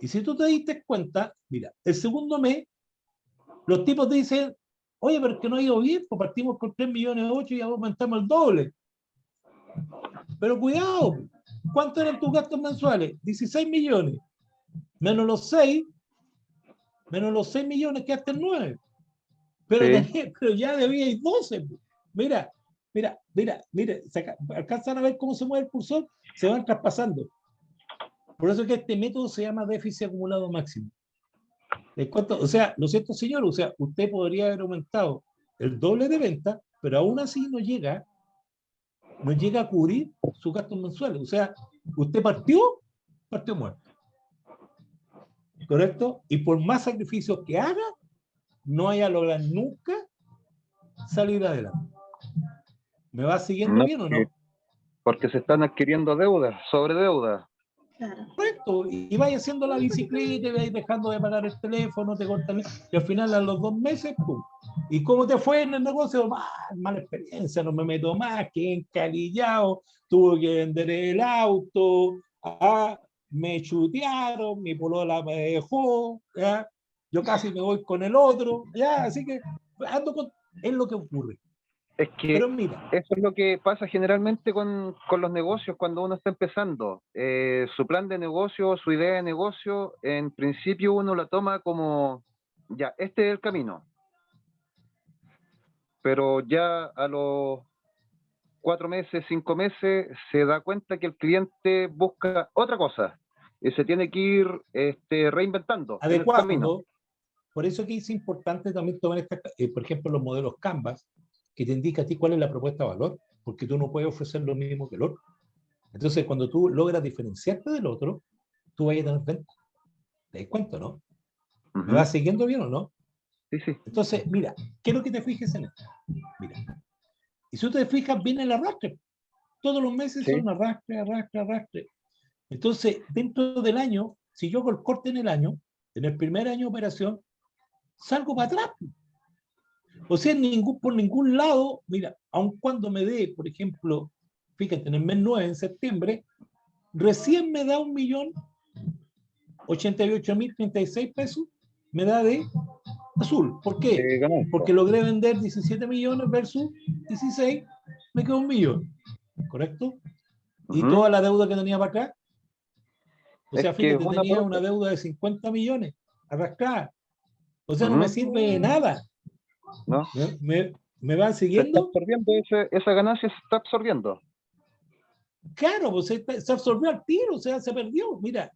Y si tú te diste cuenta, mira, el segundo mes, los tipos te dicen, oye, pero es que no ha ido bien, pues partimos con 3,8 millones y ya aumentamos el doble. Pero cuidado, ¿cuántos eran tus gastos mensuales? 16 millones. Menos los 6 millones, quedaste en 9. Pero, Sí. pero ya debíais 12. Mira, alcanzan a ver cómo se mueve el cursor, se van traspasando. Por eso es que este método se llama déficit acumulado máximo. O sea, lo siento, señor, o sea, usted podría haber aumentado el doble de venta, pero aún así no llega a cubrir sus gastos mensuales. O sea, usted partió muerto. ¿Correcto? Y por más sacrificios que haga, no vaya a lograr nunca salir adelante. ¿Me va siguiendo No, bien o no? porque se están adquiriendo deudas, sobre deudas. Claro. Correcto, y vaya haciendo la bicicleta, y vais dejando de pagar el teléfono, te cortan, y al final a los 2 meses, ¡pum! ¿Y cómo te fue en el negocio? Mala experiencia, no me meto más, que encalillado, tuve que vender el auto, me chutearon, mi polola me dejó, ¿ya? Yo casi me voy con el otro, ¿ya? Así que es lo que ocurre. Es que Pero mira, eso es lo que pasa generalmente con los negocios cuando uno está empezando. Su plan de negocio, su idea de negocio, en principio uno la toma como, ya, este es el camino. Pero ya a los 4 meses, 5 meses, se da cuenta que el cliente busca otra cosa y se tiene que ir reinventando en el camino. adecuando. Por eso que es importante también tomar, por ejemplo, los modelos Canvas, que te indica a ti cuál es la propuesta de valor, porque tú no puedes ofrecer lo mismo que el otro. Entonces, cuando tú logras diferenciarte del otro, tú vas a tener venta. ¿Te das cuenta, no? ¿Me vas siguiendo bien o no? Sí, sí. Entonces, mira, quiero que te fijes en esto. Mira, y si tú te fijas, viene el arrastre. Todos los meses son arrastre. Entonces, dentro del año, si yo hago el corte en el año, en el primer año de operación, salgo para atrás. O sea, por ningún lado, mira, aun cuando me dé, por ejemplo, fíjate, en el mes 9, en septiembre, recién me da 1,088,036 pesos, me da de azul. ¿Por qué? Porque logré vender 17 millones versus 16, me quedó 1 millón. ¿Correcto? Y toda la deuda que tenía para acá. O sea, fíjate, tenía una deuda de 50 millones arrastrada. O sea, no me sirve de nada. ¿No? ¿Me van Se está siguiendo? absorbiendo, esa ganancia se está absorbiendo. Claro, pues se absorbió al tiro, o sea, se perdió, mira.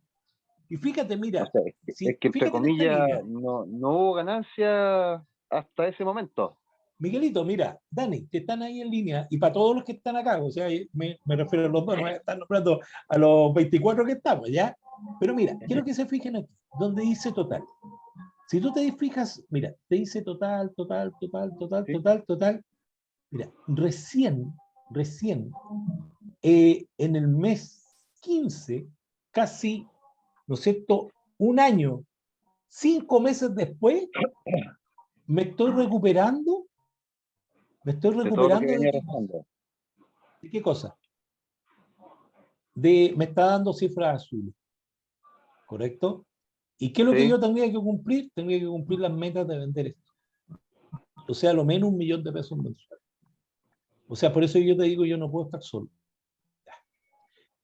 Y fíjate, O mira, sea, es que entre fíjate en esta comillas línea. no hubo ganancia hasta ese momento. Miguelito, mira, Dani, que están ahí en línea, y para todos los que están acá, o sea, me refiero a los dos, no voy a estar nombrando a los 24 que estamos, ¿ya? Pero mira, quiero que se fijen aquí, donde dice total. Si tú te fijas, mira, te dice total, total, total, total, ¿Sí? total, total. Mira, recién, en el mes 15, casi, ¿no es cierto?, un año, 5 meses después, me estoy recuperando De todo lo que de venía qué cosa. restando. ¿De qué cosa? Me está dando cifras azules, ¿correcto? ¿Y qué es lo que Sí, yo tendría que cumplir? Tendría que cumplir las metas de vender esto. O sea, lo menos 1.000.000 de pesos mensuales. O sea, por eso yo te digo, yo no puedo estar solo.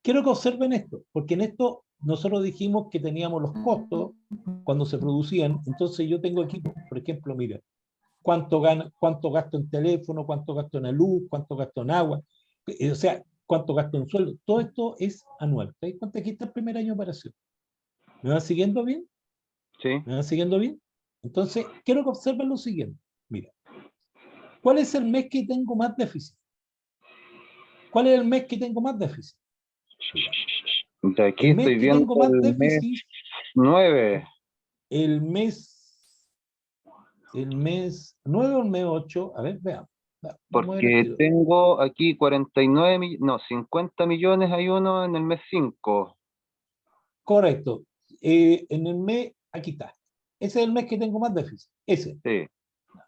Quiero que observen esto, porque en esto nosotros dijimos que teníamos los costos cuando se producían. Entonces yo tengo aquí, por ejemplo, mira, cuánto gasto en teléfono, cuánto gasto en la luz, cuánto gasto en agua, o sea, cuánto gasto en sueldo. Todo esto es anual. ¿Te das cuenta? Aquí está el primer año de operación. ¿Me van siguiendo bien? sí. ¿Me van siguiendo bien? Entonces, quiero que observen lo siguiente. Mira, ¿cuál es el mes que tengo más déficit? ¿Cuál es el mes que tengo más déficit? Mira, De aquí el mes estoy que viendo tengo más el mes déficit, 9. el mes, el mes 9 o el mes 8, a ver, veamos. Vamos a ver el Porque tiro. tengo aquí 49 millones, no, 50 millones hay uno en el mes 5. Correcto. En el mes, aquí está. Ese es el mes que tengo más déficit. Ese. Sí,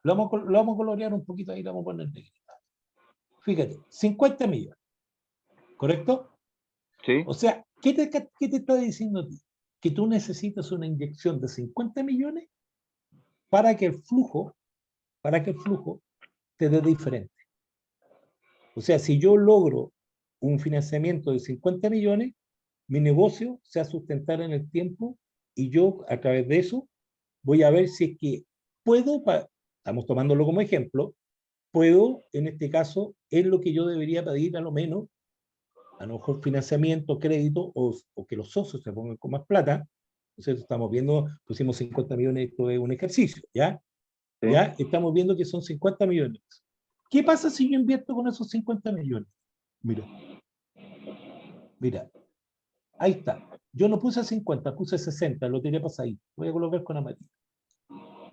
Lo vamos a colorear un poquito ahí, lo vamos a poner negro. Fíjate, 50 millones. ¿Correcto? sí, O sea, qué te está diciendo a ti? Que tú necesitas una inyección de 50 millones para que el flujo, te dé diferente. O sea, si yo logro un financiamiento de 50 millones, mi negocio se va a sustentar en el tiempo y yo a través de eso voy a ver si es que puedo, estamos tomándolo como ejemplo, puedo, en este caso, es lo que yo debería pedir a lo menos, a lo mejor financiamiento, crédito, o que los socios se pongan con más plata. Entonces estamos viendo, pusimos 50 millones, esto es un ejercicio, ¿ya? sí. ¿Ya? Estamos viendo que son 50 millones. ¿Qué pasa si yo invierto con esos 50 millones? Mira, mira, ahí está. Yo no puse 50, puse 60, lo tiré para ahí. Voy a colocar con amarillo.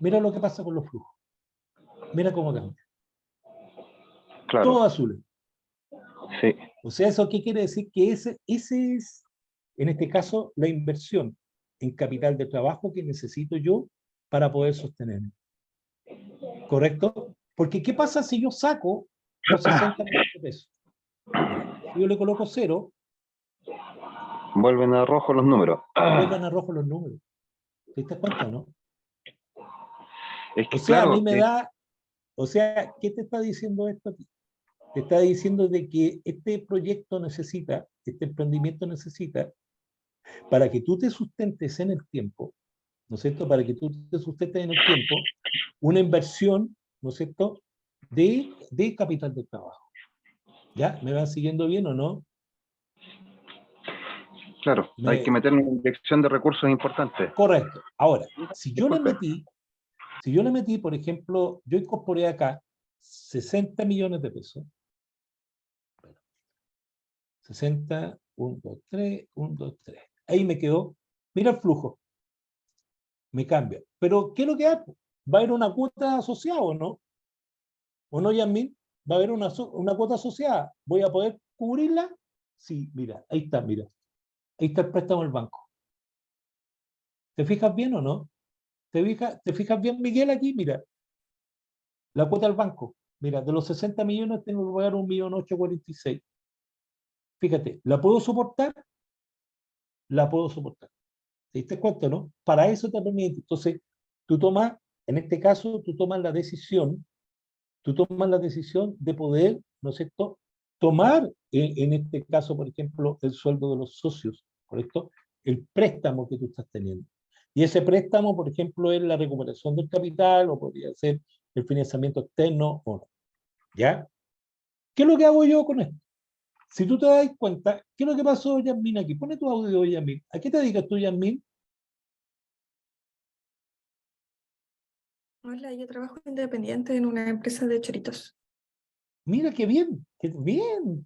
Mira lo que pasa con los flujos. Mira cómo cambia. Claro, Todo azul. sí. O sea, ¿eso qué quiere decir? Que ese es, en este caso, la inversión en capital de trabajo que necesito yo para poder sostenerme. ¿Correcto? Porque ¿qué pasa si yo saco los 60 millones de pesos? Mira, si yo le coloco cero, Vuelven a rojo los números. vuelven a rojo los números. ¿Te das cuenta, no? Es O que sea, a mí claro, me da, o sea, ¿qué te está diciendo esto a ti? Te está diciendo de que este proyecto necesita, este emprendimiento necesita, para que tú te sustentes en el tiempo, ¿no es cierto? Para que tú te sustentes en el tiempo, una inversión, ¿no es cierto?, de capital de trabajo. ¿Ya? ¿Me van siguiendo bien o no? claro, hay que meter una inyección de recursos importantes. Correcto. Ahora, si yo le Disculpe. metí, por ejemplo, yo incorporé acá 60 millones de pesos. 60, 1, 2, 3, 1, 2, 3. Ahí me quedó. Mira el flujo. Me cambia. Pero, ¿qué es lo que hago? ¿Va a haber una cuota asociada o no? ¿O no, Yasmin? ¿Va a haber una cuota asociada? ¿Voy a poder cubrirla? Sí, mira, ahí está, mira. Ahí está el préstamo del banco. ¿Te fijas bien o no? ¿Te fijas bien, Miguel, aquí? Mira, la cuota del banco. Mira, de los 60 millones tengo que pagar 1.846.000. Fíjate, ¿la puedo soportar? La puedo soportar. ¿Te diste cuenta, no? Para eso te permite. Entonces, tú tomas, en este caso, tú tomas la decisión de poder, ¿no es cierto?, tomar, en este caso, por ejemplo, el sueldo de los socios, ¿correcto? El préstamo que tú estás teniendo. Y ese préstamo, por ejemplo, es la recuperación del capital o podría ser el financiamiento externo o no. ¿Ya? ¿Qué es lo que hago yo con esto? Si tú te das cuenta, ¿qué es lo que pasó, Yasmín, aquí? Pone tu audio, Yasmín. ¿A qué te dedicas tú, Yasmín? Hola, yo trabajo independiente en una empresa de choritos. Mira, qué bien,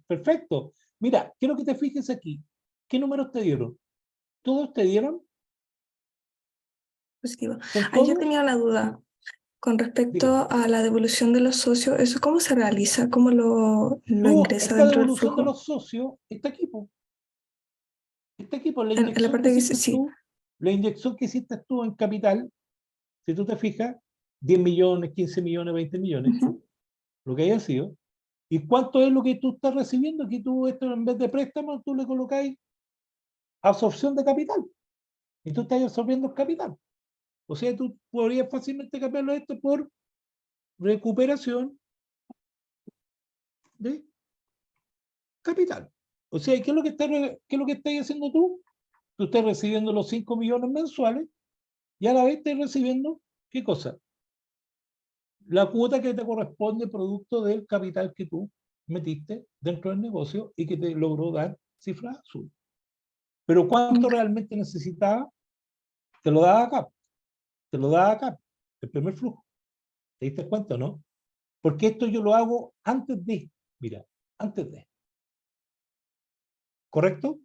perfecto. Mira, quiero que te fijes aquí. ¿Qué números te dieron? ¿Todos te dieron? Positivo. ¿Son Ahí yo todos? tenía una duda con Dígame. respecto a la devolución de los socios. ¿Eso cómo se realiza? ¿Cómo lo Oh, ingresa esta dentro del devolución de flujo? los socios está aquí, po. Está aquí, por la En la inyección que parte que dice, hiciste sí. tú, la inyección que hiciste tú en capital, si tú te fijas, 10 millones, 15 millones, 20 millones, Ujú. lo que haya sido. ¿Y cuánto es lo que tú estás recibiendo? Que tú esto en vez de préstamo, tú le colocáis absorción de capital. Y tú estás absorbiendo el capital. O sea, tú podrías fácilmente cambiarlo esto por recuperación de capital. O sea, ¿qué es lo que estás haciendo tú? Tú estás recibiendo los 5 millones mensuales y a la vez estás recibiendo, ¿qué cosa? La cuota que te corresponde producto del capital que tú metiste dentro del negocio y que te logró dar cifras azules. Pero ¿cuánto realmente necesitaba? Te lo daba acá. Te lo daba acá. El primer flujo. ¿Te diste cuenta, no? Porque esto yo lo hago antes de, mira, antes de. ¿Correcto?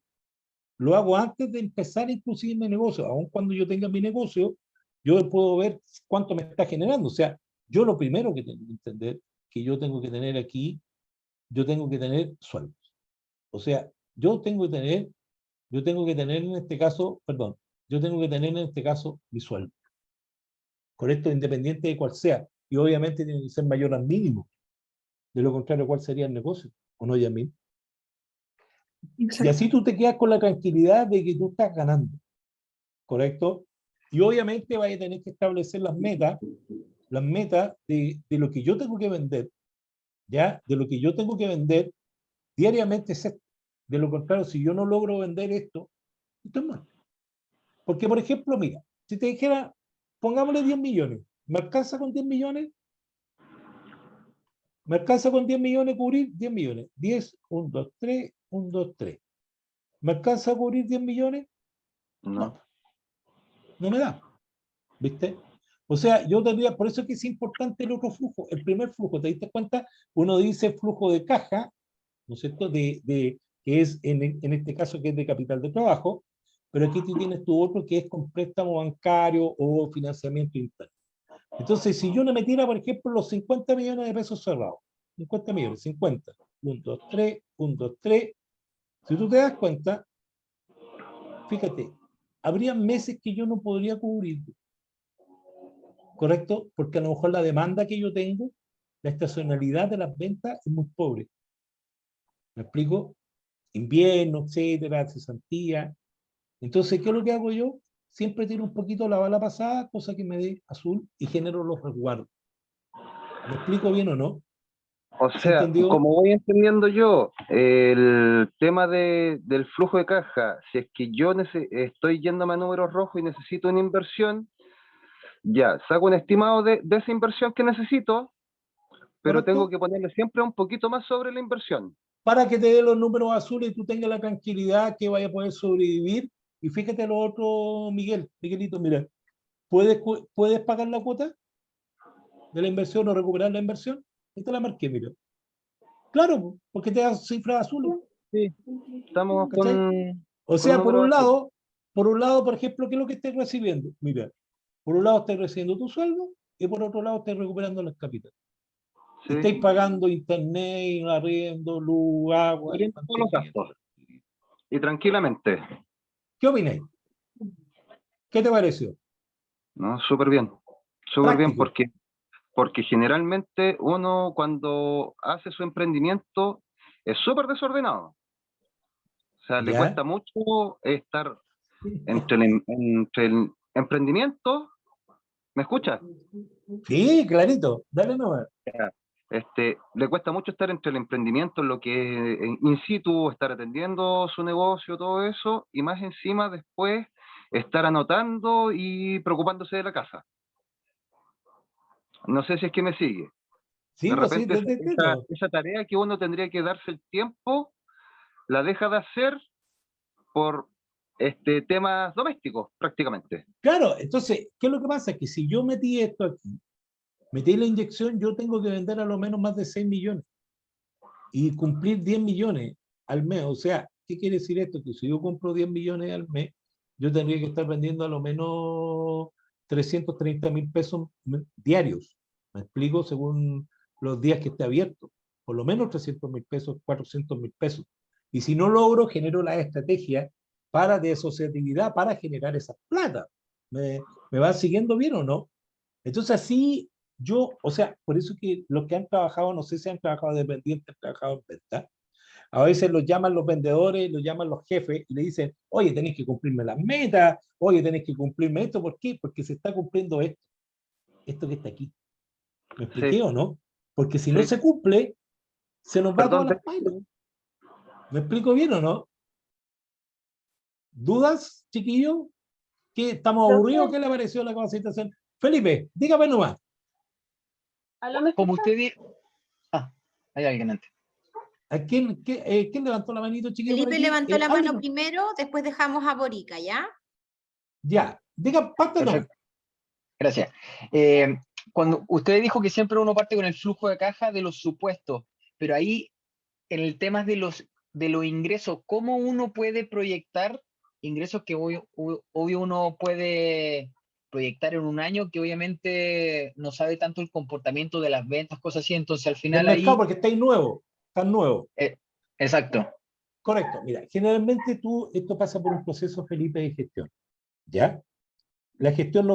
Lo hago antes de empezar inclusive mi negocio. Aun cuando yo tenga mi negocio, yo puedo ver cuánto me está generando. O sea, yo lo primero que tengo que entender que yo tengo que tener aquí, yo tengo que tener sueldos. O sea, yo tengo que tener en este caso, perdón, yo tengo que tener en este caso mi sueldo. Correcto, independiente de cuál sea. Y obviamente tiene que ser mayor al mínimo. De lo contrario, ¿cuál sería el negocio? ¿O no, Yamil? Y Exacto. así tú te quedas con la tranquilidad de que tú estás ganando. ¿Correcto? Y obviamente vas a tener que establecer las metas de lo que yo tengo que vender, ¿ya? De lo que yo tengo que vender diariamente es esto. De lo contrario, si yo no logro vender esto, esto es mal. Porque, por ejemplo, mira, si te dijera, pongámosle 10 millones, ¿me alcanza con 10 millones? ¿Me alcanza con 10 millones cubrir 10 millones? 10, 1, 2, 3, 1, 2, 3. ¿Me alcanza a cubrir 10 millones? No. No me da. ¿Viste? O sea, yo tendría, por eso es que es importante el otro flujo, el primer flujo, ¿te diste cuenta? Uno dice flujo de caja, ¿no es cierto? Que es en este caso que es de capital de trabajo, pero aquí tú tienes tu otro que es con préstamo bancario o financiamiento interno. Entonces, si yo le metiera, por ejemplo, los 50 millones de pesos cerrados, 50 millones, 50, 1, 2, 3, 1, 2, 3, si tú te das cuenta, fíjate, habría meses que yo no podría cubrir, ¿correcto? Porque a lo mejor la demanda que yo tengo, la estacionalidad de las ventas es muy pobre. ¿Me explico? Invierno, etcétera, cesantía. Entonces, ¿qué es lo que hago yo? Siempre tiro un poquito la bala pasada, cosa que me dé azul y genero los resguardos. ¿Me explico bien o no? O ¿Se sea, entendió? como voy entendiendo yo, el tema del flujo de caja, si es que yo estoy yéndome a números rojos y necesito una inversión, ya, saco un estimado de esa inversión que necesito, pero tengo ¿Correcto? que ponerle siempre un poquito más sobre la inversión. Para que te dé los números azules y tú tengas la tranquilidad que vaya a poder sobrevivir. Y fíjate lo otro, Miguelito, mira, ¿puedes pagar la cuota de la inversión o recuperar la inversión? Esta la marqué, mira. Claro, porque te da cifras azules, Sí, estamos ¿cachai? O con sea, números azules. por un lado, por ejemplo, ¿qué es lo que estás recibiendo? Mira, por un lado estás recibiendo tu sueldo y por otro lado estás recuperando las capitales. Y Sí, estáis pagando internet, arriendo, luz, agua, cubriendo todos los mantenimiento. gastos. Y tranquilamente, ¿Qué opináis? ¿Qué te pareció? ¿no? Súper bien Práctico. porque generalmente uno cuando hace su emprendimiento es súper desordenado. O sea, le ¿Ya? cuesta mucho estar entre el emprendimiento. ¿Me escucha? Sí, clarito. Dale nomás. Le cuesta mucho estar entre el emprendimiento, lo que es in situ, estar atendiendo su negocio, todo eso, y más encima después estar anotando y preocupándose de la casa. No sé si es que me sigue. Sí, De pues sí, repente te entiendo. esa tarea que uno tendría que darse el tiempo la deja de hacer por temas domésticos, prácticamente. Claro, entonces, ¿qué es lo que pasa? Que si yo metí esto aquí, metí la inyección, yo tengo que vender a lo menos más de 6 millones y cumplir 10 millones al mes. O sea, ¿qué quiere decir esto? Que si yo compro 10 millones al mes, yo tendría que estar vendiendo a lo menos 330.000 pesos diarios. ¿Me explico? Según los días que esté abierto. Por lo menos 300.000 pesos, 400.000 pesos. Y si no logro, genero la estrategia para de asociatividad para generar esa plata. ¿Me va siguiendo bien o no? Entonces así yo, o sea, por eso que los que han trabajado, no sé si han trabajado dependientes, han trabajado en venta, a veces los llaman los vendedores, los llaman los jefes y le dicen, oye, tenéis que cumplirme las metas, oye, tenéis que cumplirme esto. ¿Por qué? Porque se está cumpliendo esto que está aquí. ¿Me expliqué Sí, o no? Porque si no sí. se cumple, se nos va todas Perdón, las pailas. ¿Me explico bien o no? ¿Dudas, chiquillos? ¿Qué, estamos aburridos? ¿Qué le pareció la capacitación? Felipe, dígame nomás. Como usted dijo... Ah, hay alguien antes. ¿A quién levantó la manito, chiquillo, por Felipe aquí? levantó la mano ¿Alguien? primero, después dejamos a Borica, ¿ya? Ya, diga, parte nomás. Perfecto, gracias. Cuando usted dijo que siempre uno parte con el flujo de caja de los supuestos, pero ahí en el tema de los ingresos, ¿cómo uno puede proyectar ingresos que obvio uno puede proyectar en un año que obviamente no sabe tanto el comportamiento de las ventas, cosas así? Entonces al Del final mercado, ahí, porque estáis nuevo, estás nuevo. exacto. Correcto. Mira, generalmente esto pasa por un proceso, Felipe, de gestión. ¿Ya? La gestión,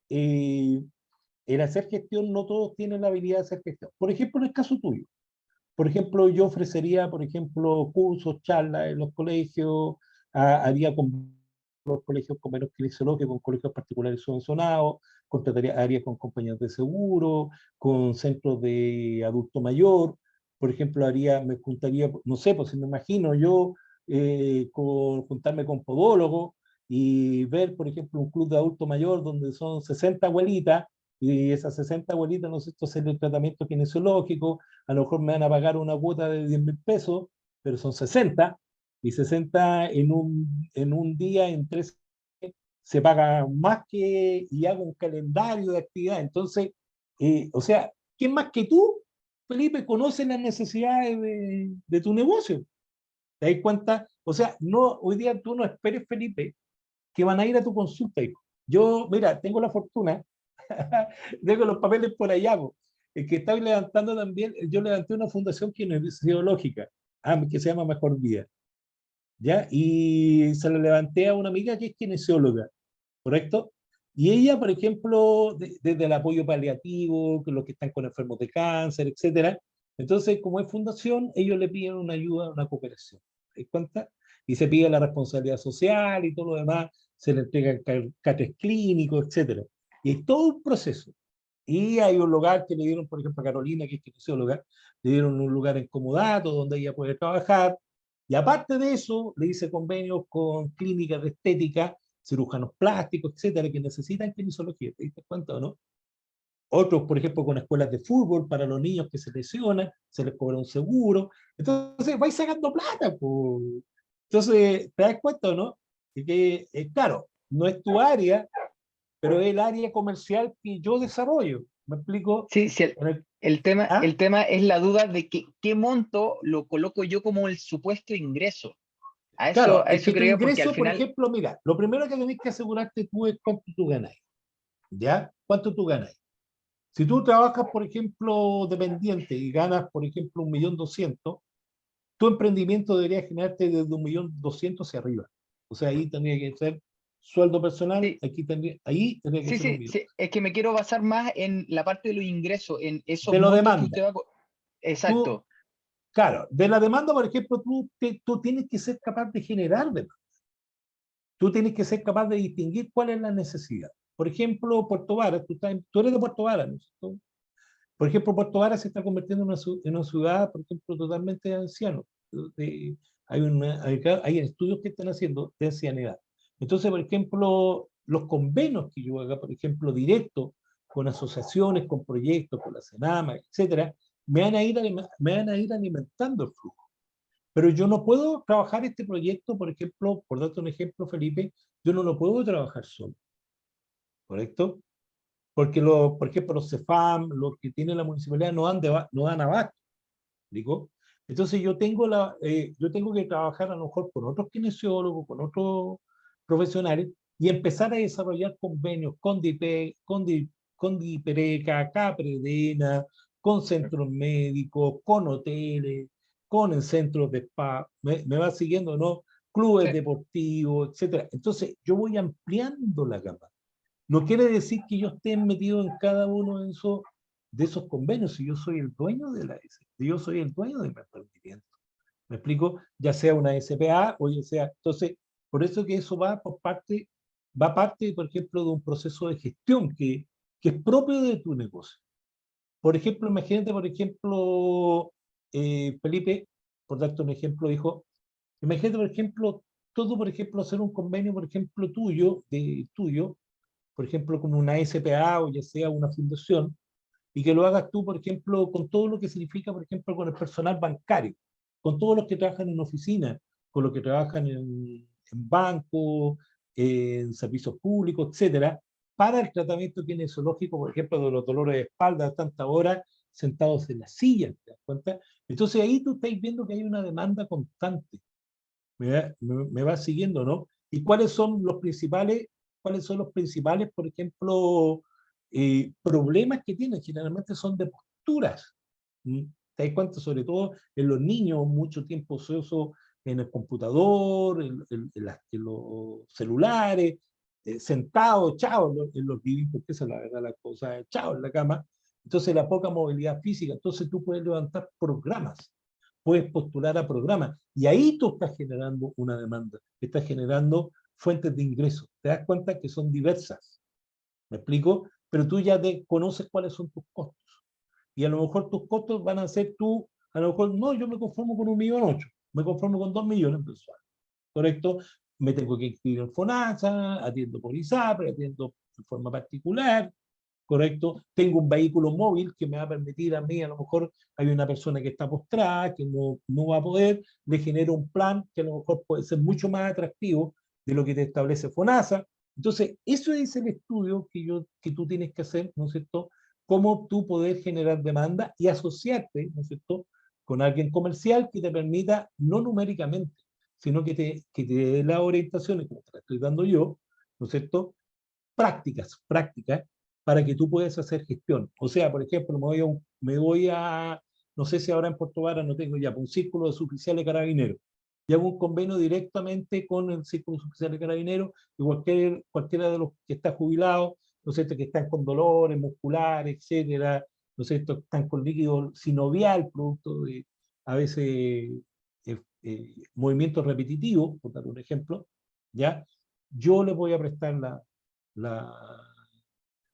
el hacer gestión, no todos tienen la habilidad de hacer gestión. Por ejemplo, en el caso tuyo. Por ejemplo, yo ofrecería, por ejemplo, cursos, charlas en los colegios, haría con los colegios con menos kinesiología, con colegios particulares subvencionados, haría con compañías de seguro, con centros de adulto mayor. Por ejemplo, me juntaría, no sé, pues si me imagino yo juntarme con podólogos y ver, por ejemplo, un club de adulto mayor donde son 60 abuelitas y esas 60 abuelitas, no sé, esto hacer el tratamiento kinesiológico, a lo mejor me van a pagar una cuota de 10.000 pesos, pero son 60, y 60 en un día, en 3 se paga más que, y hago un calendario de actividad. Entonces, o sea, ¿quién más que tú, Felipe, conoce las necesidades de tu negocio? ¿Te das cuenta? O sea, no, hoy día tú no esperes, Felipe, que van a ir a tu consulta, hijo. Yo, mira, tengo la fortuna, tengo los papeles por allá, que estoy levantando también, yo levanté una fundación kinesiológica, que se llama Mejor Vida, ¿ya? Y se la levanté a una amiga que es kinesióloga, ¿correcto? Y ella, por ejemplo, desde el apoyo paliativo, que los que están con enfermos de cáncer, etcétera. Entonces, como es fundación, ellos le piden una ayuda, una cooperación. ¿Te das cuenta? Y se pide la responsabilidad social y todo lo demás, se le entrega catres clínicos, etcétera. Y es todo un proceso. Y hay un lugar que le dieron, por ejemplo, a Carolina, que es kinesióloga, le dieron un lugar en Comodato donde ella puede trabajar. Y aparte de eso, le hice convenios con clínicas de estética, cirujanos plásticos, etcétera, que necesitan kinesiología. ¿Te diste cuenta o no? Otros, por ejemplo, con escuelas de fútbol para los niños que se lesionan, se les cobra un seguro. Entonces, vais sacando plata. Pues. Entonces, ¿te das cuenta o no? Y que, claro, no es tu área, pero es el área comercial que yo desarrollo. ¿Me explico? Sí, sí, ¿Ah? el tema es la duda de qué monto lo coloco yo como el supuesto ingreso. Claro, A es eso que tu quería, porque al ingreso, por final, ejemplo, mira, lo primero que tenés que asegurarte tú es cuánto tú ganas. ¿Ya? ¿Cuánto tú ganas? Si tú trabajas, por ejemplo, dependiente y ganas, por ejemplo, 1.200.000, tu emprendimiento debería generarte desde 1.200.000 hacia arriba. O sea, ahí tendría que ser sueldo personal, sí, ahí tendría que sí, ser un sí, millón. sí, es que me quiero basar más en la parte de los ingresos, en esos De lo montos que demanda. usted va. Tú, Exacto. claro, de la demanda, por ejemplo, tú tienes que ser capaz de generar demanda. Tú tienes que ser capaz de distinguir cuál es la necesidad. Por ejemplo, Puerto Varas, tú eres de Puerto Varas, ¿no es cierto? Por ejemplo, Puerto Varas se está convirtiendo en una ciudad, por ejemplo, totalmente de ancianos. Hay estudios que están haciendo de ancianidad. Entonces, por ejemplo, los convenios que yo haga, por ejemplo, directo con asociaciones, con proyectos, con la Senama, etcétera, me van a ir alimentando el flujo. Pero yo no puedo trabajar este proyecto, por ejemplo, por darte un ejemplo, Felipe, yo no lo puedo trabajar solo, ¿correcto? Porque, por ejemplo, los CEFAM, los que tiene la municipalidad, no dan abasto, ¿digo? Entonces yo tengo que trabajar a lo mejor con otros kinesiólogos, con otros profesionales, y empezar a desarrollar convenios con con DIPERECA, CAPREDENA, con centros médicos, con hoteles, con el centros de spa, me va siguiendo, ¿no? Clubes Sí. deportivos, etcétera. Entonces, yo voy ampliando la gama. No quiere decir que yo esté metido en cada uno de esos convenios, si yo soy el dueño de la S, yo soy el dueño del emprendimiento. ¿Me explico? Ya sea una SPA o ya sea. Entonces, por eso que eso va parte, por ejemplo, de un proceso de gestión que es propio de tu negocio. Por ejemplo, imagínate, por ejemplo, Felipe, por darte un ejemplo, hijo, imagínate, por ejemplo, todo, por ejemplo, hacer un convenio, por ejemplo, tuyo, por ejemplo, como una SPA o ya sea una fundación, y que lo hagas tú, por ejemplo, con todo lo que significa, por ejemplo, con el personal bancario, con todos los que trabajan en oficina, con los que trabajan en bancos, en servicios públicos, etcétera, para el tratamiento kinesiológico, por ejemplo, de los dolores de espalda a tanta hora sentados en la silla, ¿te das cuenta? Entonces ahí tú estás viendo que hay una demanda constante. Me va siguiendo, ¿no? ¿Y cuáles son los principales, por ejemplo, problemas que tienen? Generalmente son de posturas. ¿Mm? ¿Te das cuenta? Sobre todo en los niños, mucho tiempo ocioso en el computador, en los celulares, sentados, chao, en los living, porque esa es la verdad, la cosa, chao, en la cama. Entonces, la poca movilidad física. Entonces, tú puedes levantar programas, puedes postular a programas, y ahí tú estás generando una demanda, estás generando fuentes de ingresos. Te das cuenta que son diversas, ¿me explico? Pero tú ya conoces cuáles son tus costos, y a lo mejor tus costos van a ser a lo mejor, no, yo me conformo con 1,8 millones, me conformo con 2 millones mensuales, ¿correcto? Me tengo que inscribir en FONASA, atiendo por ISAPRE, atiendo de forma particular, ¿correcto? Tengo un vehículo móvil que me va a permitir a mí, a lo mejor hay una persona que está postrada, que no va a poder, le genero un plan que a lo mejor puede ser mucho más atractivo de lo que te establece FONASA. Entonces, eso es el estudio que tú tienes que hacer, ¿no es cierto? Cómo tú poder generar demanda y asociarte, ¿no es cierto?, con alguien comercial que te permita, no numéricamente, sino que te dé las orientaciones, como te las estoy dando yo, ¿no es cierto?, prácticas, para que tú puedas hacer gestión. O sea, por ejemplo, no sé si ahora en Puerto Vara no tengo ya, un círculo de suboficiales carabineros. Y hago un convenio directamente con el círculo de suboficiales carabineros, y cualquiera de los que está jubilado, ¿no es cierto?, que están con dolores musculares, etcétera, ¿no es cierto?, están con líquido sinovial, producto de, a veces, movimientos repetitivos, por dar un ejemplo, ¿ya? Yo les voy a prestar la,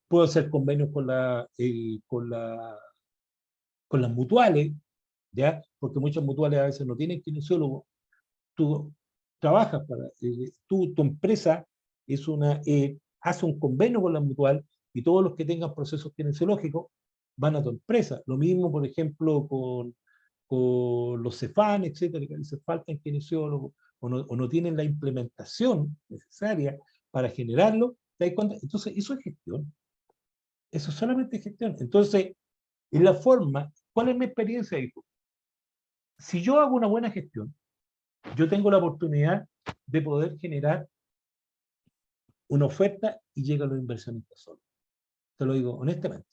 puedo hacer convenios con las mutuales, ¿ya? Porque muchas mutuales a veces no tienen kinesiólogo. Tú trabajas tu empresa hace un convenio con la mutual, y todos los que tengan procesos kinesiológicos van a tu empresa. Lo mismo, por ejemplo, con los CEFAN, etcétera, que a veces faltan kinesiólogos o no tienen la implementación necesaria para generarlo. ¿Te das cuenta? Entonces, eso es gestión. Eso es solamente gestión. Entonces, en la forma, ¿cuál es mi experiencia, hijo? Si yo hago una buena gestión, yo tengo la oportunidad de poder generar una oferta y llega a los inversionistas solos. Te lo digo honestamente.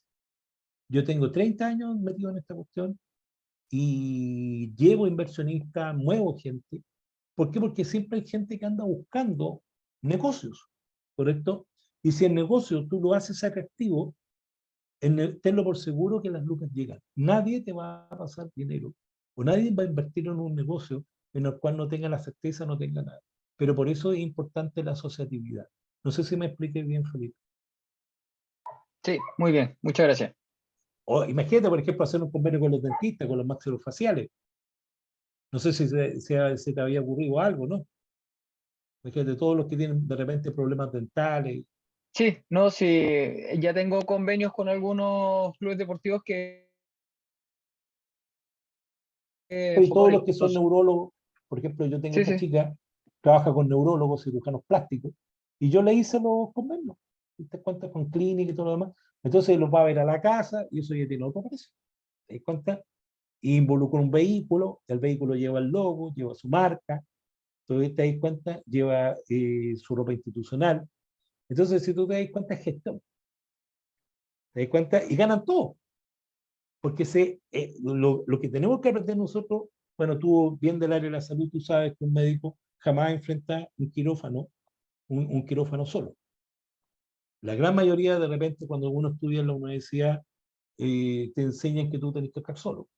Yo tengo 30 años metido en esta cuestión y llevo inversionistas, muevo gente. ¿Por qué? Porque siempre hay gente que anda buscando negocios, ¿correcto? Y si el negocio tú lo haces atractivo, tenlo por seguro que las lucas llegan. Nadie te va a pasar dinero, o nadie va a invertir en un negocio en el cual no tenga la certeza, no tenga nada. Pero por eso es importante la asociatividad. No sé si me expliqué bien, Felipe. Sí, muy bien, muchas gracias. O imagínate, por ejemplo, hacer un convenio con los dentistas, con los maxilofaciales. No sé si se te había ocurrido algo, ¿no? Imagínate todos los que tienen de repente problemas dentales. Sí, no, sí, ya tengo convenios con algunos clubes deportivos que Y todos los que son neurólogos, por ejemplo, yo tengo Sí, esta sí. chica, trabaja con neurólogos, cirujanos plásticos, y yo le hice los convenios, te cuenta con clínica y todo lo demás. Entonces los va a ver a la casa y eso ya tiene otro precio. ¿Te das cuenta? Y involucra un vehículo, el vehículo lleva el logo, lleva su marca, entonces te das cuenta, lleva su ropa institucional. Entonces, si tú te das cuenta, es gestión. ¿Te das cuenta? Y ganan todo. Porque lo que tenemos que aprender nosotros, bueno, tú bien del área de la salud, tú sabes que un médico jamás enfrenta un quirófano, un quirófano solo. La gran mayoría, de repente, cuando uno estudia en la universidad, te enseñan que tú tenés que estar solo.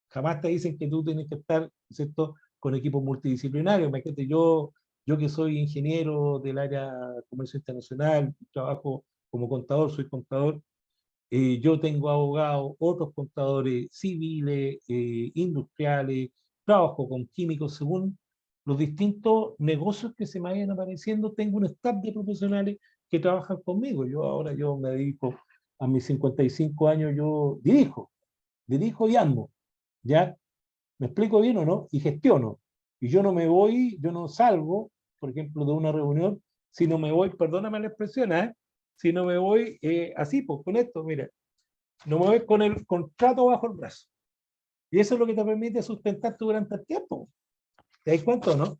Jamás te dicen que tú tienes que estar, ¿cierto?, con equipos multidisciplinarios. Imagínate, yo que soy ingeniero del área de comercio internacional, trabajo como contador, soy contador, yo tengo abogados, otros contadores civiles, industriales, trabajo con químicos, según los distintos negocios que se me vayan apareciendo, tengo un staff de profesionales que trabajan conmigo. Yo me dedico a mis 55 años, yo dirijo y ando, ¿ya? ¿Me explico bien o no? Y gestiono. Y yo no me voy, yo no salgo, por ejemplo, de una reunión, si no me voy, perdóname la expresión, ¿eh? Si no me voy así, pues con esto, mira, no me voy con el contrato bajo el brazo. Y eso es lo que te permite sustentarte durante el tiempo. ¿Te das cuenta o no?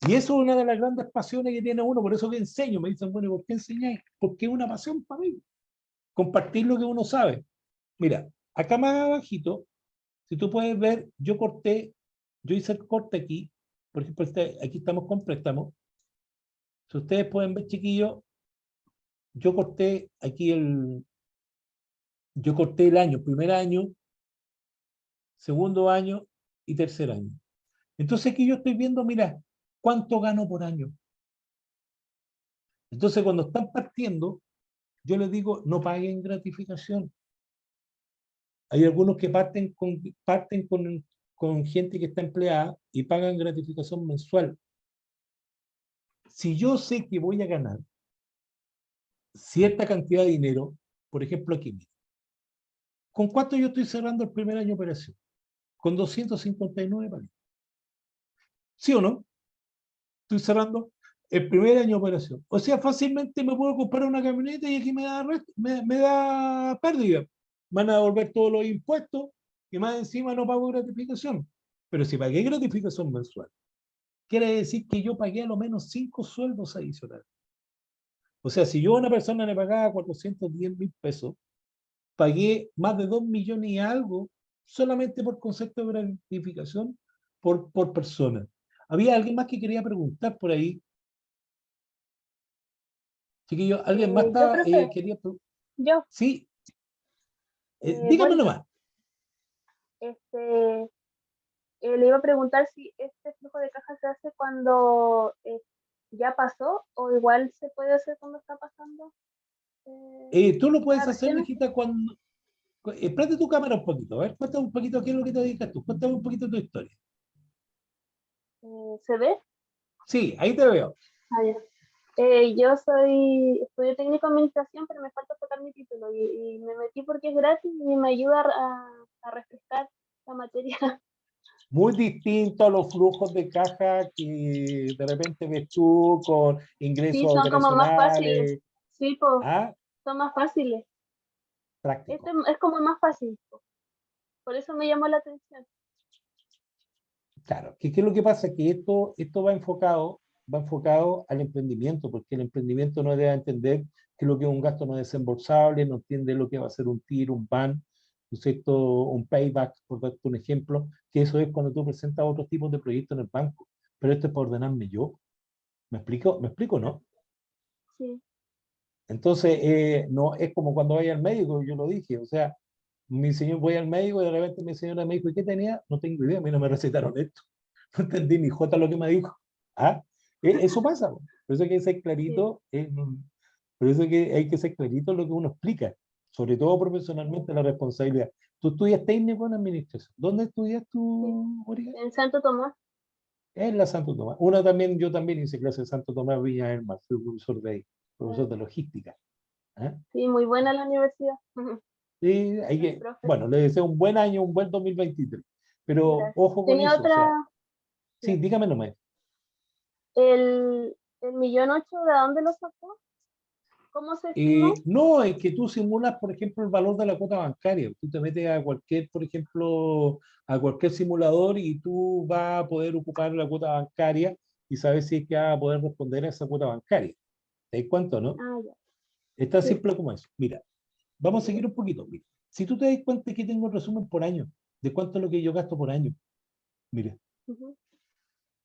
Y eso es una de las grandes pasiones que tiene uno, por eso que enseño. Me dicen, bueno, ¿por qué enseñáis? Porque es una pasión para mí. Compartir lo que uno sabe. Mira, acá más abajito, si tú puedes ver, yo hice el corte aquí, por ejemplo, aquí estamos con préstamos. Si ustedes pueden ver, chiquillos, yo corté aquí yo corté el año, primer año, segundo año y tercer año. Entonces aquí yo estoy viendo, mira, cuánto gano por año. Entonces cuando están partiendo, yo les digo, no paguen gratificación. Hay algunos que parten con gente que está empleada y pagan gratificación mensual. Si yo sé que voy a ganar cierta cantidad de dinero, por ejemplo aquí, ¿con cuánto yo estoy cerrando el primer año de operación? Con 259 palitos. ¿Sí o no? Estoy cerrando el primer año de operación. O sea, fácilmente me puedo comprar una camioneta y aquí me da pérdida. Van a devolver todos los impuestos y más encima no pago gratificación. Pero si pagué gratificación mensual, quiere decir que yo pagué a lo menos 5 sueldos adicionales. O sea, si yo a una persona le pagaba 410.000 pesos, pagué más de 2 millones y algo solamente por concepto de gratificación por persona. ¿Había alguien más que quería preguntar por ahí? Chiquillo, ¿alguien más Yo, profe, quería? yo, Sí, dígame Bori, nomás. este, le iba a preguntar si este flujo de caja se hace cuando ya pasó o igual se puede hacer cuando está pasando Tú lo las puedes hacer, acciones. mijita, cuando... prende tu cámara un poquito, a ver, cuéntame un poquito a qué es lo que te dedicas tú, cuéntame un poquito tu historia. ¿Se ve? Sí, ahí te veo. Ah, ya. Yo estudio técnico en administración, pero me falta sacar mi título y me metí porque es gratis y me ayuda a refrescar la materia. Muy distinto a los flujos de caja que de repente ves tú con Sí, ingresos son como más fáciles. operacionales, Sí, pues, ¿ah? son más fáciles. Este Práctico. es como más fácil, po. Por eso me llamó la atención. Claro, ¿qué es lo que pasa? Que esto va enfocado al emprendimiento, porque el emprendimiento no debe entender que lo que es un gasto no desembolsable, no entiende lo que va a ser un TIR, un PAN, ¿no es cierto? Un payback, por darte un ejemplo, que eso es cuando tú presentas otros tipos de proyectos en el banco. Pero esto es para ordenarme yo. ¿Me explico? ¿Me explico, no? Sí. Entonces, no es como cuando vaya al médico, yo lo dije, o sea, mi señor, voy al médico y de repente mi señora me dijo, ¿y qué tenía? No tengo idea, a mí no me recetaron esto. No entendí ni jota lo que me dijo. ¿Ah? Eso pasa, po. Por eso hay que ser Sí. clarito, por eso que hay que ser clarito en lo que uno explica, sobre todo profesionalmente la responsabilidad. Tú estudias técnico en administración. ¿Dónde estudias Sí. tú, Mónica? En Santo Tomás. En la Santo Tomás. Yo también hice clase de Santo Tomás Viña del Mar, fui profesor de ahí, profesor de logística. ¿Ah? Sí, muy buena la universidad. Sí, El profe. bueno, le deseo un buen año, un buen 2023. Pero Gracias. ojo con Tenía eso, o sea, otra, sí, dígame nomás. el 1.800.000, ¿de dónde lo sacó? ¿Cómo se estimó? No, es que tú simulas, por ejemplo, el valor de la cuota bancaria. Tú te metes a cualquier, por ejemplo, a cualquier simulador y tú vas a poder ocupar la cuota bancaria y sabes si es que vas a poder responder a esa cuota bancaria. ¿Te das cuenta, no? Ah, ya. Es tan Sí. simple como eso. Mira, vamos a seguir un poquito. Mira, si tú te das cuenta que tengo el resumen por año, de cuánto es lo que yo gasto por año. Mira, Ujú.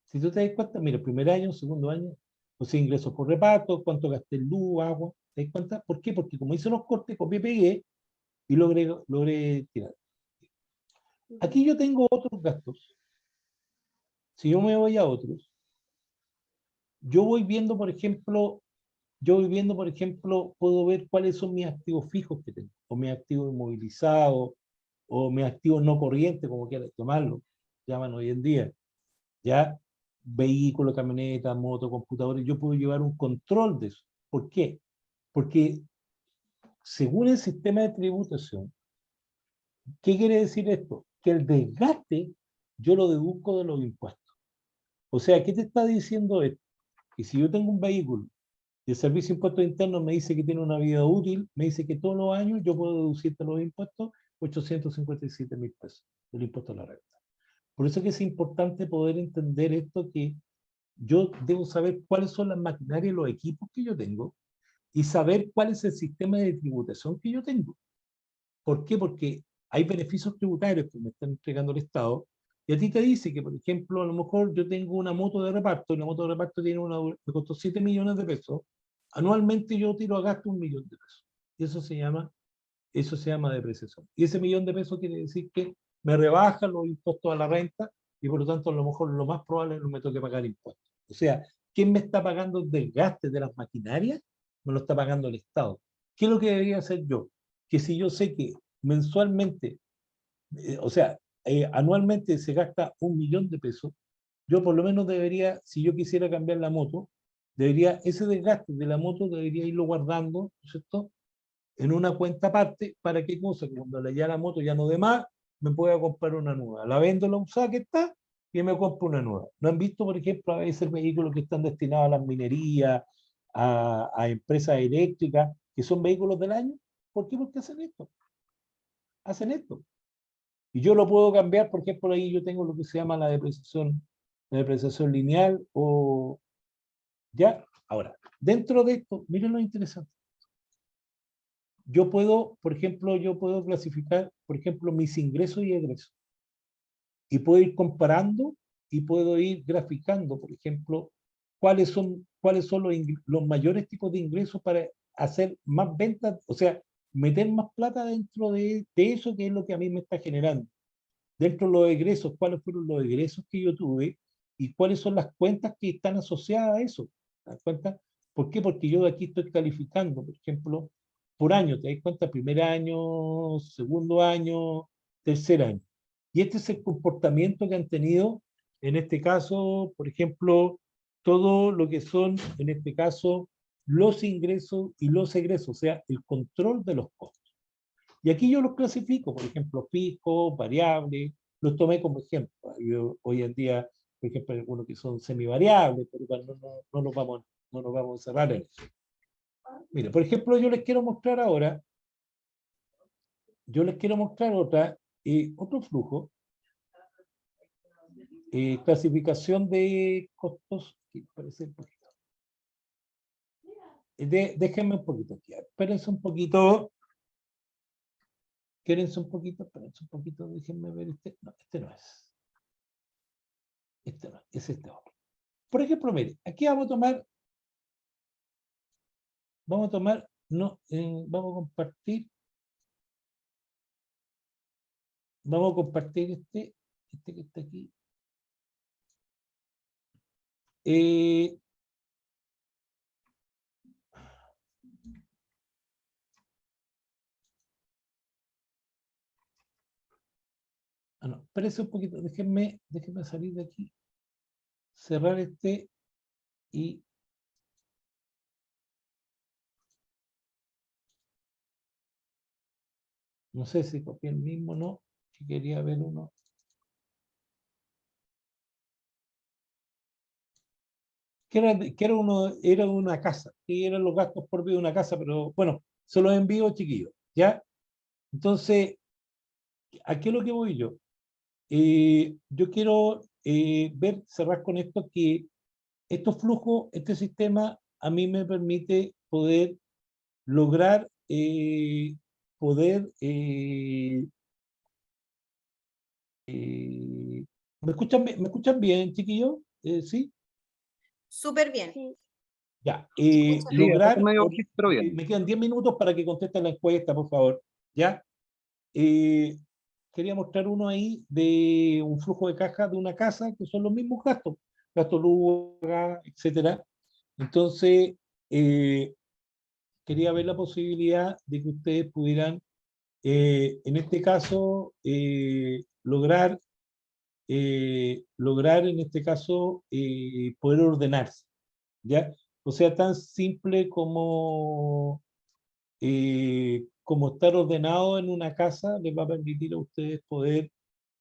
si tú te das cuenta, mira, primer año, segundo año, o sea, ingresos por reparto, cuánto gasté en luz, agua. ¿Te das cuenta? ¿Por qué? Porque como hice los cortes, copié, pegué y logré tirar. Aquí yo tengo otros gastos. Si yo me voy a otros, yo voy viendo, por ejemplo, puedo ver cuáles son mis activos fijos que tengo, o mis activos inmovilizados, o mis activos no corrientes, como quieras llamarlo, llaman hoy en día. Ya, vehículos, camionetas, moto, computadores, yo puedo llevar un control de eso. ¿Por qué? Porque según el sistema de tributación, ¿qué quiere decir esto? Que el desgaste yo lo deduzco de los impuestos. O sea, ¿qué te está diciendo esto? Que si yo tengo un vehículo y el Servicio de Impuestos Internos me dice que tiene una vida útil, me dice que todos los años yo puedo deducir de los impuestos 857.000 pesos del impuesto a la renta. Por eso es que es importante poder entender esto, que yo debo saber cuáles son las maquinarias y los equipos que yo tengo y saber cuál es el sistema de tributación que yo tengo. ¿Por qué? Porque hay beneficios tributarios que me están entregando el Estado y a ti te dice que, por ejemplo, a lo mejor yo tengo una moto de reparto y la moto de reparto me costó 7 millones de pesos. Anualmente yo tiro a gasto 1 millón de pesos. Y eso se llama depreciación. Y ese 1 millón de pesos quiere decir que me rebajan los impuestos a la renta y por lo tanto a lo mejor lo más probable es que no me toque pagar impuestos. O sea, ¿quién me está pagando el desgaste de las maquinarias? Me lo está pagando el Estado. ¿Qué es lo que debería hacer yo? Que si yo sé que mensualmente, anualmente se gasta 1 millón de pesos, yo por lo menos debería, si yo quisiera cambiar la moto, ese desgaste de la moto debería irlo guardando, ¿cierto? En una cuenta aparte, ¿para qué cosa? Que cuando ya la moto ya no dé más, me pueda comprar una nueva. La vendo la usada que está y me compro una nueva. ¿No han visto, por ejemplo, a veces vehículos que están destinados a las minerías, a empresas eléctricas, que son vehículos del año? ¿Por qué? Porque hacen esto. Hacen esto. Y yo lo puedo cambiar, por ejemplo, ahí yo tengo lo que se llama la depreciación lineal o ya. Ahora, dentro de esto, miren lo interesante. Yo puedo, por ejemplo, clasificar, por ejemplo, mis ingresos y egresos. Y puedo ir comparando y puedo ir graficando, por ejemplo, cuáles son los mayores tipos de ingresos para hacer más ventas, o sea, meter más plata dentro de eso que es lo que a mí me está generando. Dentro de los egresos, cuáles fueron los egresos que yo tuve y cuáles son las cuentas que están asociadas a eso. ¿Te das cuenta? ¿Por qué? Porque yo de aquí estoy calificando, por ejemplo, por año, te das cuenta, primer año, segundo año, tercer año. Y este es el comportamiento que han tenido, en este caso, por ejemplo, todo lo que son, en este caso, los ingresos y los egresos, o sea, el control de los costos. Y aquí yo los clasifico, por ejemplo, fijos, variables, los tomé como ejemplo. Hoy en día, por ejemplo, hay algunos que son semivariables, pero igual no nos vamos a cerrar en eso. Mire, por ejemplo, yo les quiero mostrar otro flujo, clasificación de costos, que parece un poquito. Déjenme un poquito aquí, espérense un poquito. Espérense un poquito, déjenme ver este. No, este no es. Este no, es este otro. Por ejemplo, mire, aquí vamos a tomar, no, vamos a compartir este que está aquí. Eh, no, espérense un poquito, déjenme salir de aquí, cerrar este y no sé si copié el mismo o no, que quería ver uno. era una casa, que eran los gastos propios de una casa, pero bueno, se los envío, chiquillos, ¿ya? Entonces, ¿a qué es lo que voy yo? Yo quiero cerrar con esto, que estos flujos, este sistema, a mí me permite poder lograr, poder, me escuchan bien, chiquillos? ¿Sí? Súper bien. Sí. Ya, Escucha. Sí, acá está lograr, medio bajito, pero bien. me quedan 10 minutos para que contesten la encuesta, por favor, ¿ya? Quería mostrar uno ahí de un flujo de caja de una casa, que son los mismos gastos, gastos luz, gas, etcétera. Entonces, quería ver la posibilidad de que ustedes pudieran, en este caso, lograr en este caso, poder ordenarse, ¿ya? O sea, tan simple como estar ordenado en una casa les va a permitir a ustedes poder,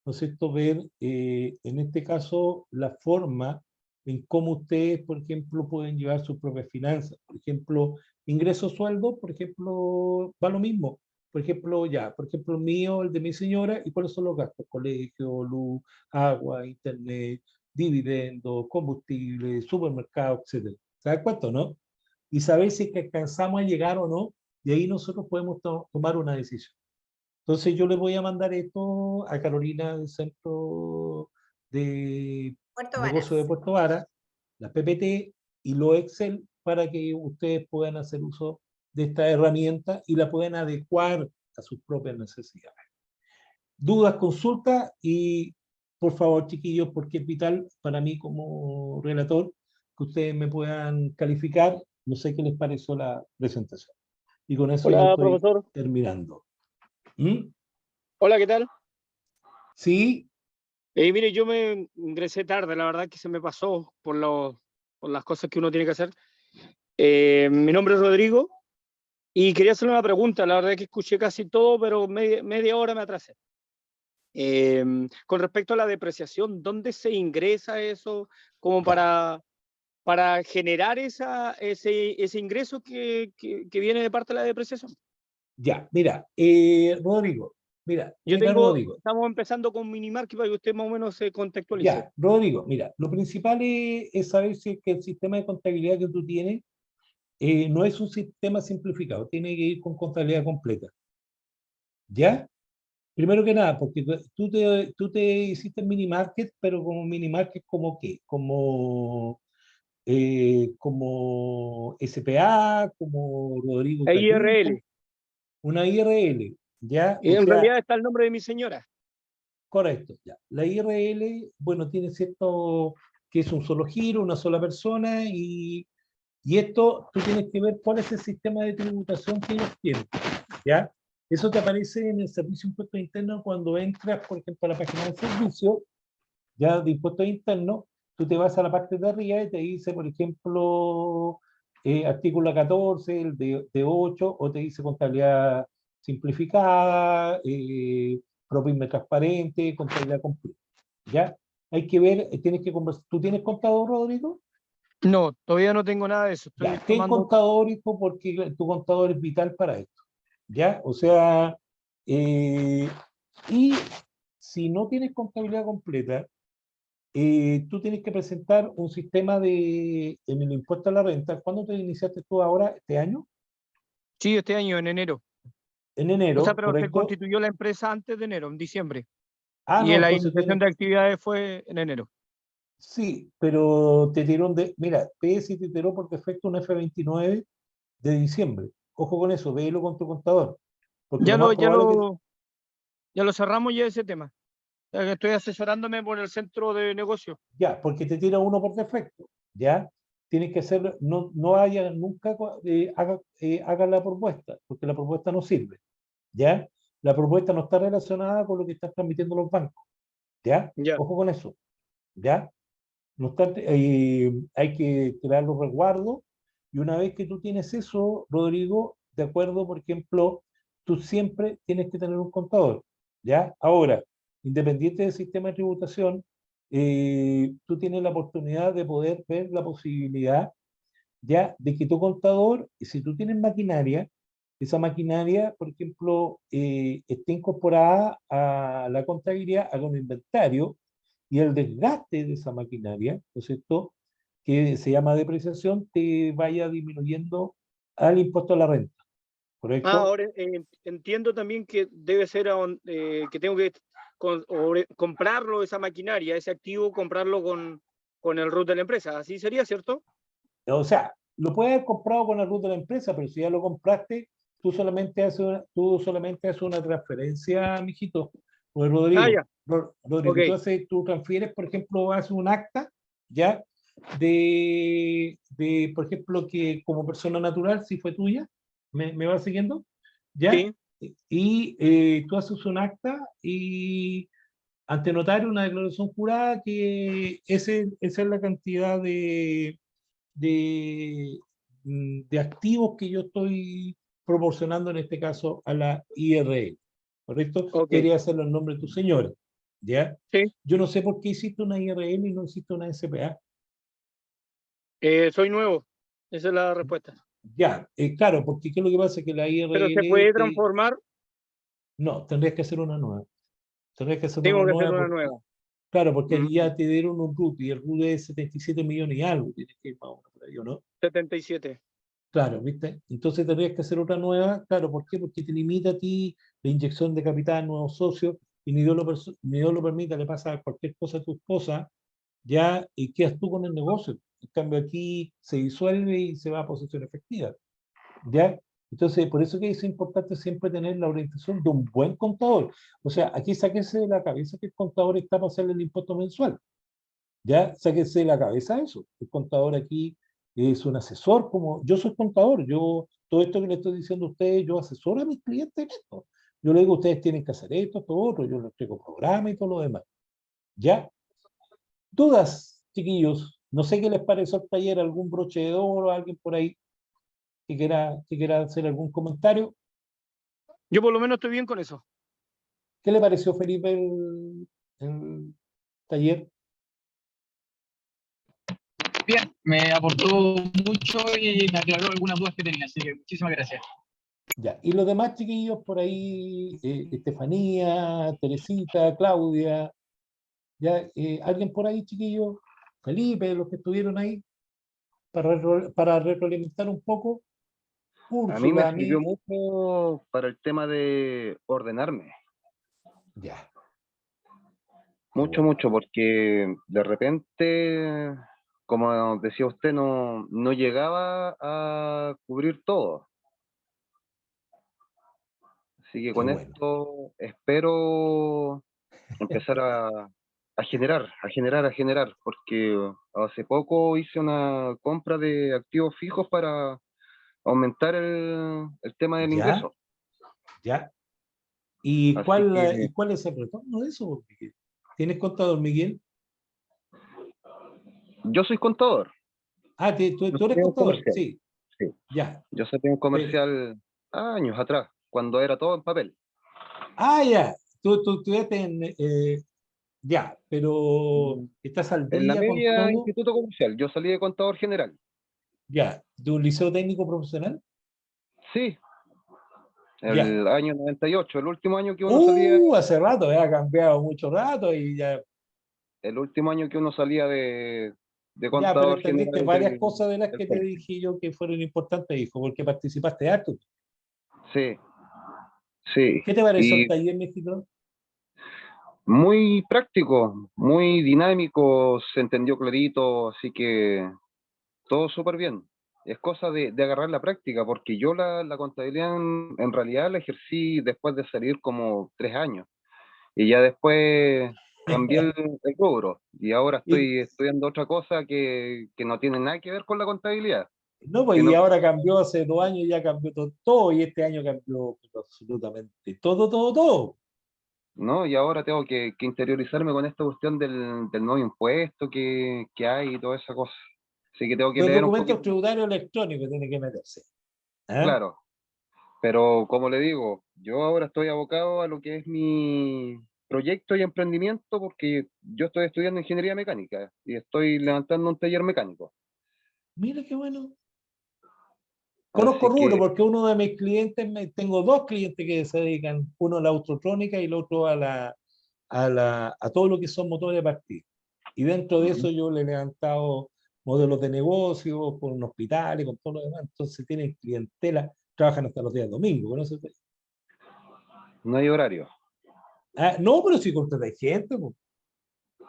¿no es cierto?, ver, en este caso, la forma en cómo ustedes, por ejemplo, pueden llevar sus propias finanzas. Por ejemplo, ingreso, sueldo, por ejemplo, va lo mismo. Por ejemplo, por ejemplo, el mío, el de mi señora, ¿y cuáles son los gastos? Colegio, luz, agua, internet, dividendos, combustible, supermercado, etcétera. ¿Se da cuenta, no? Y saber si es que alcanzamos a llegar o no, y ahí nosotros podemos tomar una decisión. Entonces yo le voy a mandar esto a Carolina del Centro de Puerto Negocio de Varas. Puerto Vara, la PPT y lo Excel, para que ustedes puedan hacer uso de esta herramienta y la puedan adecuar a sus propias necesidades. Dudas, consultas, y por favor, chiquillos, porque es vital para mí como relator que ustedes me puedan calificar. No sé qué les pareció la presentación. Y con eso yo Hola, estoy profesor. terminando. ¿Mm? Hola, ¿qué tal? Sí, Mire, yo me ingresé tarde, la verdad que se me pasó por las cosas que uno tiene que hacer. Mi nombre es Rodrigo y quería hacerle una pregunta. La verdad que escuché casi todo, pero media hora me atrasé. Con respecto a la depreciación, ¿dónde se ingresa eso como para generar ese ingreso que viene de parte de la depreciación? ya, mira, Rodrigo, Rodrigo, Estamos empezando con Minimarket para que usted más o menos se contextualice. ya, Rodrigo, mira, lo principal es saber si es que el sistema de contabilidad que tú tienes no es un sistema simplificado, tiene que ir con contabilidad completa, ¿ya? Primero que nada, porque tú te hiciste mini market, pero como mini market, ¿como qué? Como SPA, como Rodrigo Cayuco, IRL. una IRL, ¿ya? O En sea, realidad está el nombre de mi señora. correcto, ya. La IRL, bueno, tiene cierto que es un solo giro, una sola persona, y esto tú tienes que ver cuál es el sistema de tributación que ellos tienen, ¿ya? Eso te aparece en el Servicio de Impuestos Internos cuando entras, por ejemplo, a la página del servicio, ya de impuestos internos. Tú te vas a la parte de arriba y te dice, por ejemplo, artículo 14, el de 8, o te dice contabilidad simplificada, propio transparente, contabilidad completa. ¿Ya? Hay que ver, tienes que conversar. ¿Tú tienes contador, Rodrigo? No, todavía no tengo nada de eso. Estoy Ya, ten tomando. contador, hijo, porque tu contador es vital para esto. ¿Ya? O sea, y si no tienes contabilidad completa, tú tienes que presentar un sistema en el impuesto a la renta. ¿Cuándo te iniciaste tú ahora, este año? Sí, este año, en enero. En O sea, enero, pero se ¿correcto? constituyó la empresa antes de enero, en diciembre. Ah, Y no, la entonces iniciación tienes, de actividades fue en enero. sí, pero te tiró mira, PS te tiró por defecto un F29 de diciembre. Ojo con eso, véelo con tu contador, porque Ya lo lo, más ya probable es que, lo, ya lo cerramos ya ese tema. O sea, que estoy asesorándome por el centro de negocio. ya, porque te tira uno por defecto, ¿ya? Tienes que hacerlo, no haya nunca, haga la propuesta, porque la propuesta no sirve, ¿ya? La propuesta no está relacionada con lo que están transmitiendo los bancos, ¿ya? Ya. Ojo con eso, ¿ya? No está, hay que crear los resguardos, y una vez que tú tienes eso, Rodrigo, de acuerdo, por ejemplo, tú siempre tienes que tener un contador, ¿ya? Ahora, independiente del sistema de tributación, tú tienes la oportunidad de poder ver la posibilidad ya de que tu contador, si tú tienes maquinaria, esa maquinaria, por ejemplo, esté incorporada a la contabilidad, haga un inventario y el desgaste de esa maquinaria, ¿no es cierto?, que se llama depreciación, te vaya disminuyendo al impuesto a la renta, ¿correcto? Ahora entiendo también que debe ser que tengo que comprarlo, esa maquinaria, ese activo, comprarlo con el RUT de la empresa. Así sería, ¿cierto? O sea, lo puedes haber comprado con la ruta de la empresa, pero si ya lo compraste, tú solamente haces una transferencia, mijito. Pues Rodrigo, Ya. Rodrigo, Ok. tú transfieres, por ejemplo, haces un acta, ¿ya? Por ejemplo, que como persona natural, si fue tuya, ¿me vas siguiendo? ¿Ya? Sí. Y tú haces un acta y ante notario una declaración jurada que esa es la cantidad de, de activos que yo estoy proporcionando en este caso a la IRL, ¿correcto? Ok. Quería hacerlo en nombre de tu señora, ¿ya? Sí. Yo no sé por qué hiciste una IRL y no hiciste una SPA. Soy nuevo. Esa es la respuesta. Ya, claro, porque ¿qué es lo que pasa? Que la Pero se IRL, puede transformar. no, tendrías que hacer una nueva. Tendrías que hacer Tengo una que hacer nueva, una porque, nueva. claro, porque aquí Mm, ya te dieron un RUT y el RUT es 77 millones y algo, tienes que ir más o menos por ahí, ¿o no? 77. Claro, ¿viste? Entonces tendrías que hacer otra nueva, claro, ¿por qué? Porque te limita a ti la inyección de capital, nuevos socios, y ni Dios lo permita, le pasa cualquier cosa a tu esposa, ya, y quedas tú con el negocio. En cambio aquí se disuelve y se va a posesión efectiva, ¿ya? Entonces, por eso que es importante siempre tener la orientación de un buen contador. O sea, aquí sáquese de la cabeza que el contador está para hacerle el impuesto mensual. Ya, sáquese de la cabeza eso. El contador aquí es un asesor, como yo soy contador, todo esto que le estoy diciendo a ustedes, yo asesoro a mis clientes en esto. Yo le digo, ustedes tienen que hacer esto, todo otro, yo les traigo programa y todo lo demás. ¿Ya? Dudas, chiquillos. No sé qué les pareció el taller, algún broche de oro, alguien por ahí que quiera hacer algún comentario. Yo por lo menos estoy bien con eso. ¿Qué le pareció, Felipe, el taller? Bien, me aportó mucho y me aclaró algunas dudas que tenía, así que muchísimas gracias. Ya, y los demás chiquillos por ahí, Estefanía, Teresita, Claudia, ya, alguien por ahí, chiquillos, Felipe, los que estuvieron ahí, para retroalimentar un poco, A mí me Úrsula, a sirvió mí, mucho para el tema de ordenarme. ya, qué Mucho, bueno, mucho, porque de repente, como decía usted, no llegaba a cubrir todo. Así que qué con bueno. esto espero empezar a generar, porque hace poco hice una compra de activos fijos para aumentar el tema del Ya, ingreso. ya. ¿Y Así cuál, que y cuál es el retorno de eso, Miguel? ¿Tienes contador, Miguel? yo soy contador, Ah, tú yo eres saqué un contador, comercial, sí, sí, ya. yo saqué un Pero, comercial años atrás, cuando era todo en papel. ya, tú estudiaste ya, pero ¿estás al En la día con media todo? instituto comercial, yo salí de contador general. Ya, ¿de un liceo técnico profesional? Sí, Ya. el año 98, el último año que uno salía, Hace rato, ha cambiado mucho rato y ya, el último año que uno salía de ya, pero contador entendiste general varias cosas de las del que te colegio. dije yo que fueron importantes, hijo, porque participaste harto. Sí, sí. ¿Qué te pareció el Y taller, México? muy práctico, muy dinámico, se entendió clarito, así que todo súper bien. Es cosa de agarrar la práctica, porque yo la contabilidad en realidad la ejercí después de salir como 3 años. Y ya después cambié el rubro. Y ahora Y, estoy estudiando otra cosa que no tiene nada que ver con la contabilidad. no, pues Que y no, ahora cambió hace 2 años, ya cambió todo, y este año cambió absolutamente todo, todo, todo. ¿no? Y ahora tengo que interiorizarme con esta cuestión del nuevo impuesto que hay y toda esa cosa. Así que tengo que Los leer un documentos poquito. tributarios electrónicos tienen que meterse. ¿Ah? Claro, pero como le digo, yo ahora estoy abocado a lo que es mi proyecto y emprendimiento porque yo estoy estudiando ingeniería mecánica y estoy levantando un taller mecánico. Mira qué bueno. Conozco Así rubro que, porque uno de mis clientes, tengo dos clientes que se dedican, uno a la autotrónica y el otro a todo lo que son motores de partida. Y dentro de eso yo le he levantado modelos de negocio con hospitales, con todo lo demás. Entonces tienen clientela, trabajan hasta los días domingos. ¿Conoces? no hay horario. Ah, no, pero si contrata gente, pues.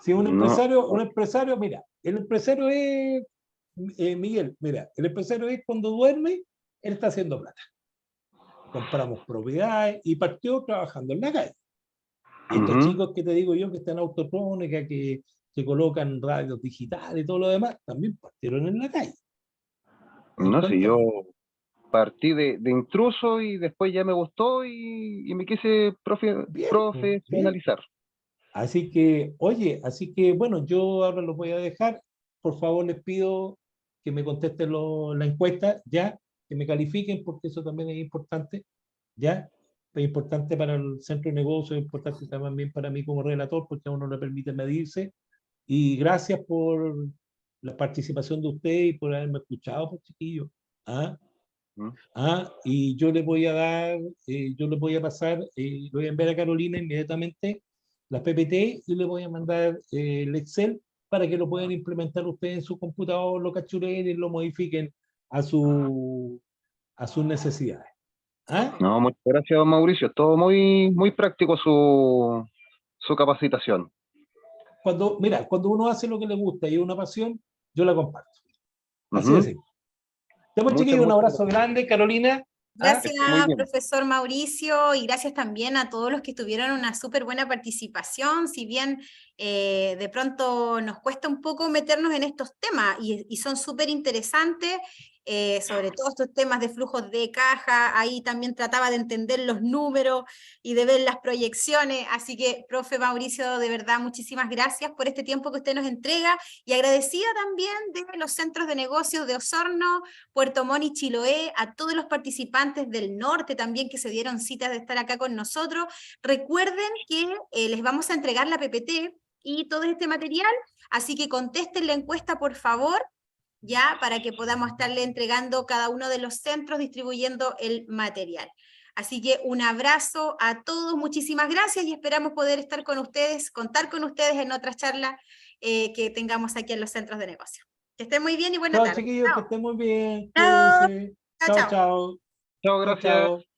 Si un No, empresario, mira, el empresario es, Miguel, mira, el empresario es cuando duerme, él está haciendo plata. Compramos propiedades y partió trabajando en la calle. Y estos ujú. chicos que te digo yo que están en autotrónica, que colocan radios digitales y todo lo demás, también partieron en la calle. ¿Te das No sé, cuenta? yo partí de intruso y después ya me gustó y me quise Bien, pues, bien. profesionalizar. Así que, oye, así que bueno, yo ahora los voy a dejar. Por favor, les pido que me contesten la encuesta, ya, que me califiquen, porque eso también es importante, ya. Es importante para el centro de negocio, es importante también para mí como relator, porque a uno le permite medirse. Y gracias por la participación de usted y por haberme escuchado, pues, chiquillos. ¿Ah? ¿Mm? Y yo le voy a dar, yo le voy a pasar, le voy a enviar a Carolina inmediatamente la PPT y le voy a mandar el Excel para que lo puedan implementar ustedes en su computador, lo cachuren y lo modifiquen a, a sus necesidades. ¿Ah? No, muchas gracias, don Mauricio. Todo muy, muy práctico su capacitación. Mira, cuando uno hace lo que le gusta y es una pasión, yo la comparto. Así de Ujú. simple. Te pues, Muchas, chiquillos, un muchas abrazo gracias. grande, Carolina. ¿Ah? Que Gracias, esté muy bien. profesor Mauricio, y gracias también a todos los que tuvieron una súper buena participación. Si bien de pronto nos cuesta un poco meternos en estos temas y son súper interesantes, sobre todo estos temas de flujos de caja, ahí también trataba de entender los números y de ver las proyecciones. Así que, profe Mauricio, de verdad, muchísimas gracias por este tiempo que usted nos entrega y agradecida también de los centros de negocios de Osorno, Puerto Montt y Chiloé, a todos los participantes del norte también que se dieron citas de estar acá con nosotros. Recuerden que les vamos a entregar la PPT y todo este material, así que contesten la encuesta por favor, ya para que podamos estarle entregando cada uno de los centros, distribuyendo el material. Así que un abrazo a todos, muchísimas gracias y esperamos poder estar con ustedes, contar con ustedes en otras charlas que tengamos aquí en los centros de negocio. Que estén muy bien y buena Chao, tarde. chiquillos, que Chao. estén muy bien. Chao. Cuídense. Chao, Chao, chao. chao. Chao, Chao, gracias. chao.